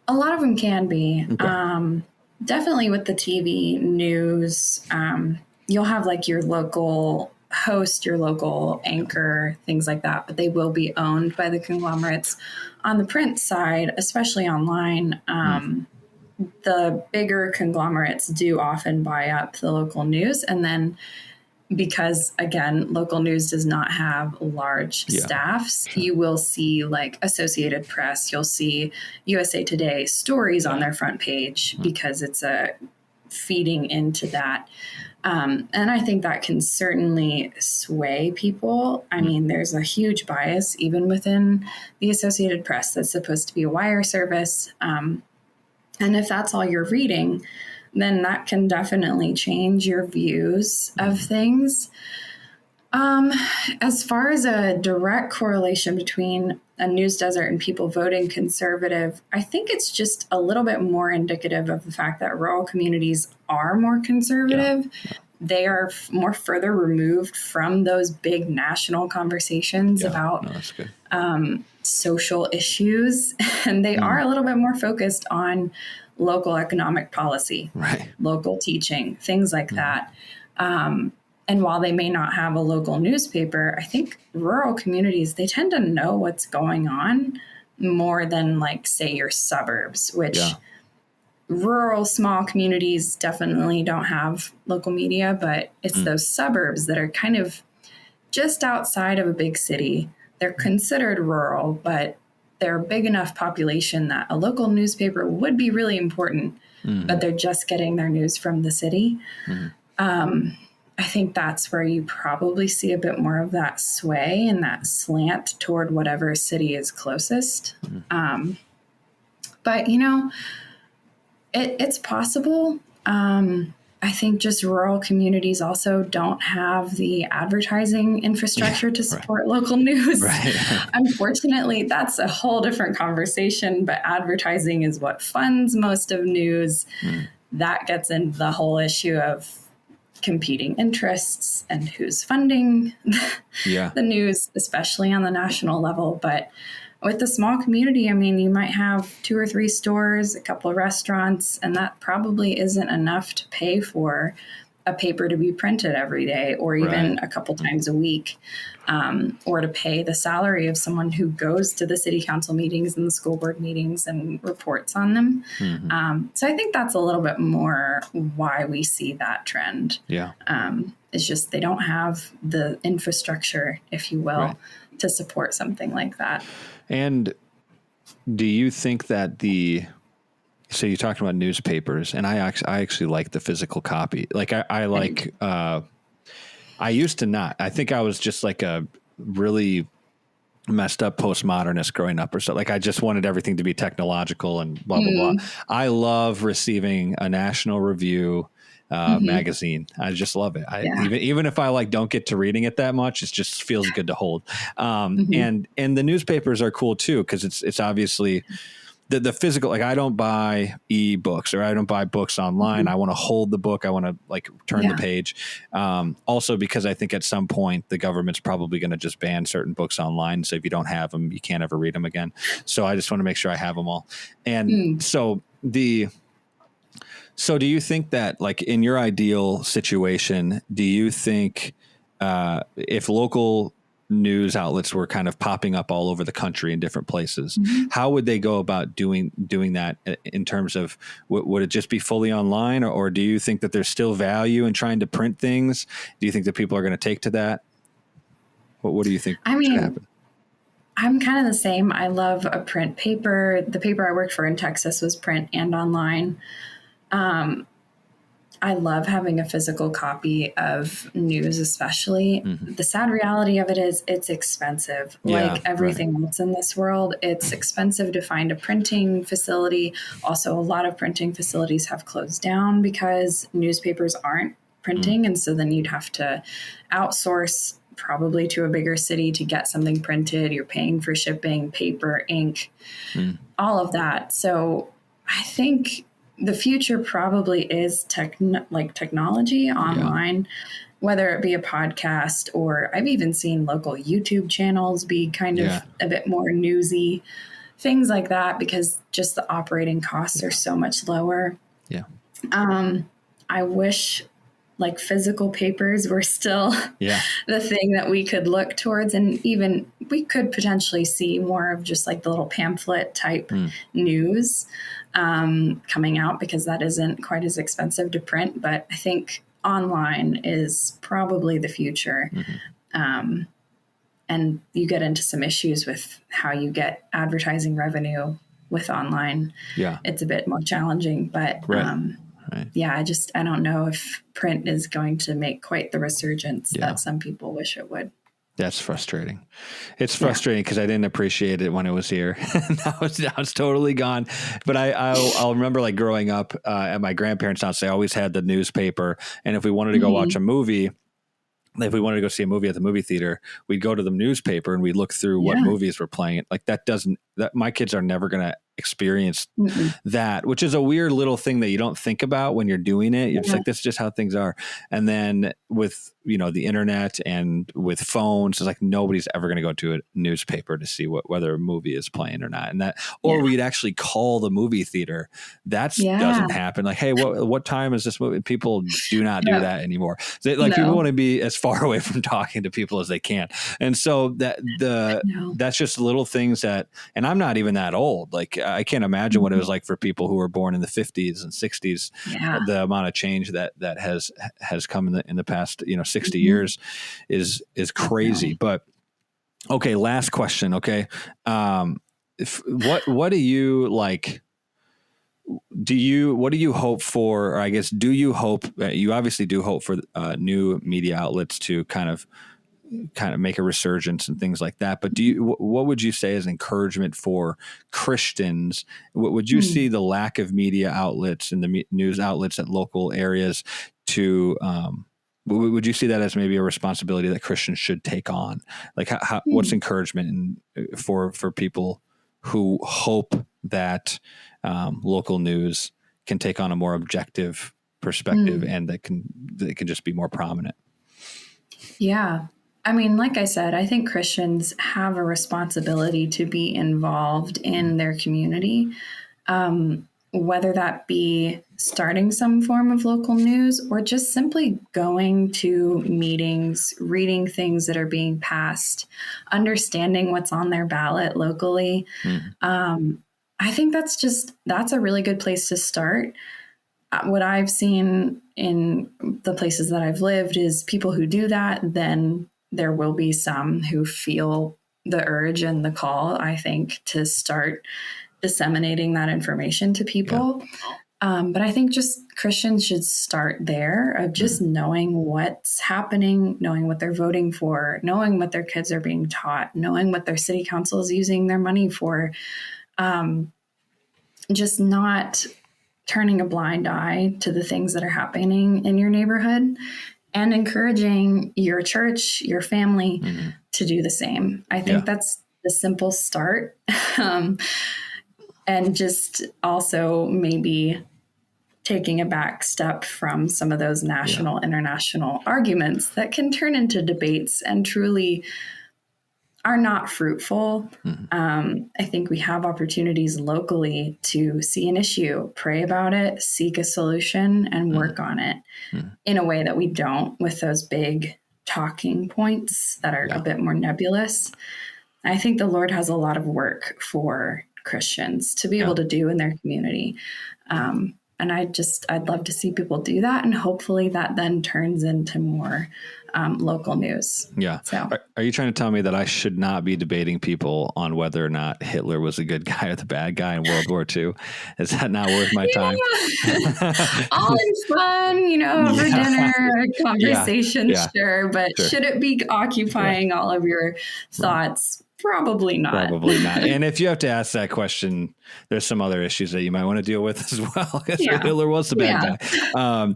A lot of them can be. Okay. Definitely with the TV news, you'll have like your local host, your local anchor, things like that, but they will be owned by the conglomerates. On the print side, especially online, the bigger conglomerates do often buy up the local news. And then because, again, local news does not have large staffs, you will see like Associated Press, you'll see USA Today stories on their front page because it's a feeding into that. And I think that can certainly sway people. I mean, there's a huge bias even within the Associated Press that's supposed to be a wire service. And if that's all you're reading, then that can definitely change your views of things. As far as a direct correlation between a news desert and people voting conservative, I think it's just a little bit more indicative of the fact that rural communities are more conservative. Yeah. They are more further removed from those big national conversations about social issues. And they are a little bit more focused on local economic policy, local teaching, things like that. And while they may not have a local newspaper, I think rural communities, they tend to know what's going on more than like, say, your suburbs, which rural small communities definitely don't have local media, but it's those suburbs that are kind of just outside of a big city. They're considered rural, but they're a big enough population that a local newspaper would be really important, but they're just getting their news from the city. I think that's where you probably see a bit more of that sway and that slant toward whatever city is closest. But, you know, it's possible. I think just rural communities also don't have the advertising infrastructure to support local news. Unfortunately, that's a whole different conversation, but advertising is what funds most of news. That gets into the whole issue of competing interests and who's funding the news, especially on the national level. But with the small community, I mean, you might have 2 or 3 stores, a couple of restaurants, and that probably isn't enough to pay for a paper to be printed every day or even a couple times a week, or to pay the salary of someone who goes to the city council meetings and the school board meetings and reports on them. So I think that's a little bit more why we see that trend. It's just they don't have the infrastructure, if you will, to support something like that. And do you think that so you talked about newspapers, and I actually like the physical copy. Like I like, I used to not. I think I was just like a really messed up postmodernist growing up or so. Like I just wanted everything to be technological and blah, blah, blah. I love receiving a National Review magazine. I just love it. Even if I like don't get to reading it that much, it just feels good to hold. And the newspapers are cool too, because it's obviously the physical. Like I don't buy e-books or I don't buy books online. I want to hold the book. I want to like turn the page. Also because I think at some point the government's probably going to just ban certain books online. So if you don't have them, you can't ever read them again. So I just want to make sure I have them all. And So do you think that, like, in your ideal situation, do you think if local news outlets were kind of popping up all over the country in different places, how would they go about doing that in terms of, would it just be fully online, or do you think that there's still value in trying to print things? Do you think that people are going to take to that? What do you think should happen? I'm kind of the same. I love a print paper. The paper I worked for in Texas was print and online. I love having a physical copy of news, especially. The sad reality of it is it's expensive. Like everything else in this world, it's expensive to find a printing facility. Also, a lot of printing facilities have closed down because newspapers aren't printing. And so then you'd have to outsource probably to a bigger city to get something printed. You're paying for shipping, paper, ink, all of that. So I think the future probably is technology online, whether it be a podcast, or I've even seen local YouTube channels be kind of a bit more newsy, things like that, because just the operating costs are so much lower. I wish like physical papers were still Yeah. the thing that we could look towards. And even we could potentially see more of just like the little pamphlet type news coming out, because that isn't quite as expensive to print. But I think online is probably the future. And you get into some issues with how you get advertising revenue with online. Yeah. It's a bit more challenging, but Right. yeah, I don't know if print is going to make quite the resurgence that some people wish it would. That's frustrating. It's frustrating because I didn't appreciate it when it was here. now it's totally gone. But I'll remember like growing up at my grandparents' house, they always had the newspaper. And if we wanted to go watch a movie, if we wanted to go see a movie at the movie theater, we'd go to the newspaper and we'd look through what movies were playing. Like that my kids are never going to experience that, which is a weird little thing that you don't think about when you're doing it. You're just like, that's just how things are. And then with, the internet and with phones, it's like nobody's ever going to go to a newspaper to see whether a movie is playing or not. And that, or we'd actually call the movie theater. That doesn't happen. Like, hey, what time is this movie? People do not do that anymore. People want to be as far away from talking to people as they can. And so that's just little things that, and I'm not even that old. Like I can't imagine what it was like for people who were born in the 50s and 60s. The amount of change that has come in the past, 60 years is crazy. But okay, last question. Okay. What do you like? What do you hope for? Or I guess, do you hope, you obviously do hope for new media outlets to kind of make a resurgence and things like that. But what would you say as encouragement for Christians? What would you see the lack of media outlets and the news outlets at local areas to, would you see that as maybe a responsibility that Christians should take on? Like what's encouragement for people who hope that local news can take on a more objective perspective and that can just be more prominent? Yeah. I mean, like I said, I think Christians have a responsibility to be involved in their community, whether that be starting some form of local news or just simply going to meetings, reading things that are being passed, understanding what's on their ballot locally. I think that's a really good place to start. What I've seen in the places that I've lived is people who do that, then there will be some who feel the urge and the call, I think, to start disseminating that information to people. But I think just Christians should start there of just knowing what's happening, knowing what they're voting for, knowing what their kids are being taught, knowing what their city council is using their money for. Just not turning a blind eye to the things that are happening in your neighborhood, and encouraging your church, your family to do the same. I think that's the simple start. And just also maybe taking a back step from some of those national, international arguments that can turn into debates and truly are not fruitful. I think we have opportunities locally to see an issue, pray about it, seek a solution, and work on it in a way that we don't with those big talking points that are a bit more nebulous. I think the Lord has a lot of work for Christians to be able to do in their community. And I'd love to see people do that. And hopefully that then turns into more local news. Yeah. So are you trying to tell me that I should not be debating people on whether or not Hitler was a good guy or the bad guy in World War II? Is that not worth my time? All in fun, over dinner, conversation, sure. But should it be occupying all of your thoughts? Probably not. Probably not. And if you have to ask that question, there's some other issues that you might want to deal with as well. Hitler was the bad guy.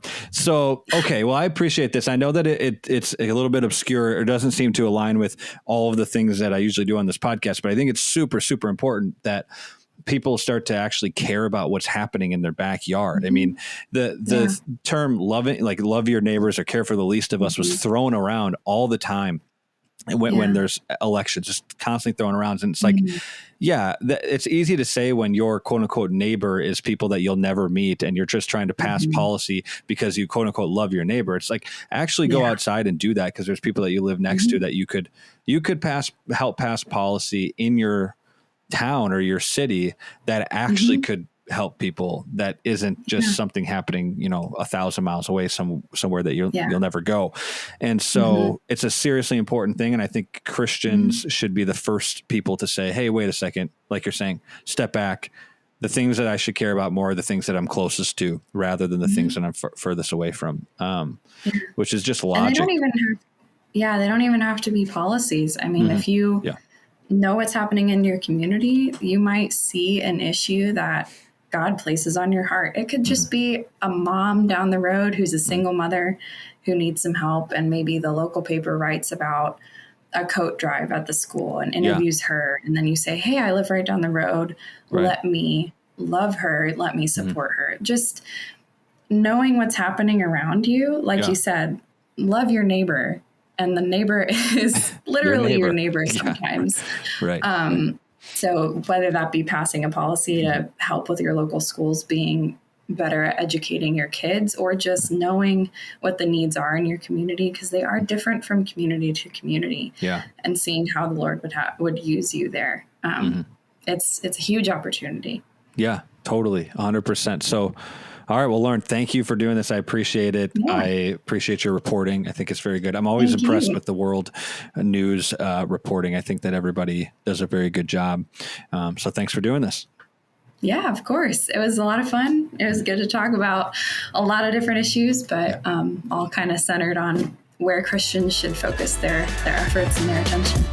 Okay. Well, I appreciate this. I know that it's a little bit obscure or doesn't seem to align with all of the things that I usually do on this podcast, but I think it's super, super important that people start to actually care about what's happening in their backyard. I mean, the term love your neighbors or care for the least of us was thrown around all the time when there's elections, just constantly throwing around. And it's like, it's easy to say when your quote unquote neighbor is people that you'll never meet and you're just trying to pass policy because you quote unquote love your neighbor. It's like, actually go outside and do that, because there's people that you live next to that you could help pass policy in your town or your city that actually could help people, that isn't just something happening, 1,000 miles away somewhere that you'll never go. And so it's a seriously important thing. And I think Christians should be the first people to say, hey, wait a second, like you're saying, step back. The things that I should care about more are the things that I'm closest to, rather than the things that I'm furthest away from, which is just logic. And they don't even have to be policies. I mean, if you know what's happening in your community, you might see an issue that God places on your heart. It could just be a mom down the road who's a single mother who needs some help. And maybe the local paper writes about a coat drive at the school and interviews her. And then you say, hey, I live right down the road. Let me love her. Let me support her. Just knowing what's happening around you. Like you said, love your neighbor. And the neighbor is literally your neighbor sometimes. Right. So whether that be passing a policy to help with your local schools being better at educating your kids, or just knowing what the needs are in your community, because they are different from community to community, and seeing how the Lord would use you there. It's a huge opportunity. Yeah, totally. 100%. So, all right. Well, Lauren, thank you for doing this. I appreciate it. Yeah. I appreciate your reporting. I think it's very good. I'm always impressed with the world news reporting. I think that everybody does a very good job. So thanks for doing this. Yeah, of course. It was a lot of fun. It was good to talk about a lot of different issues, but all kind of centered on where Christians should focus their efforts and their attention.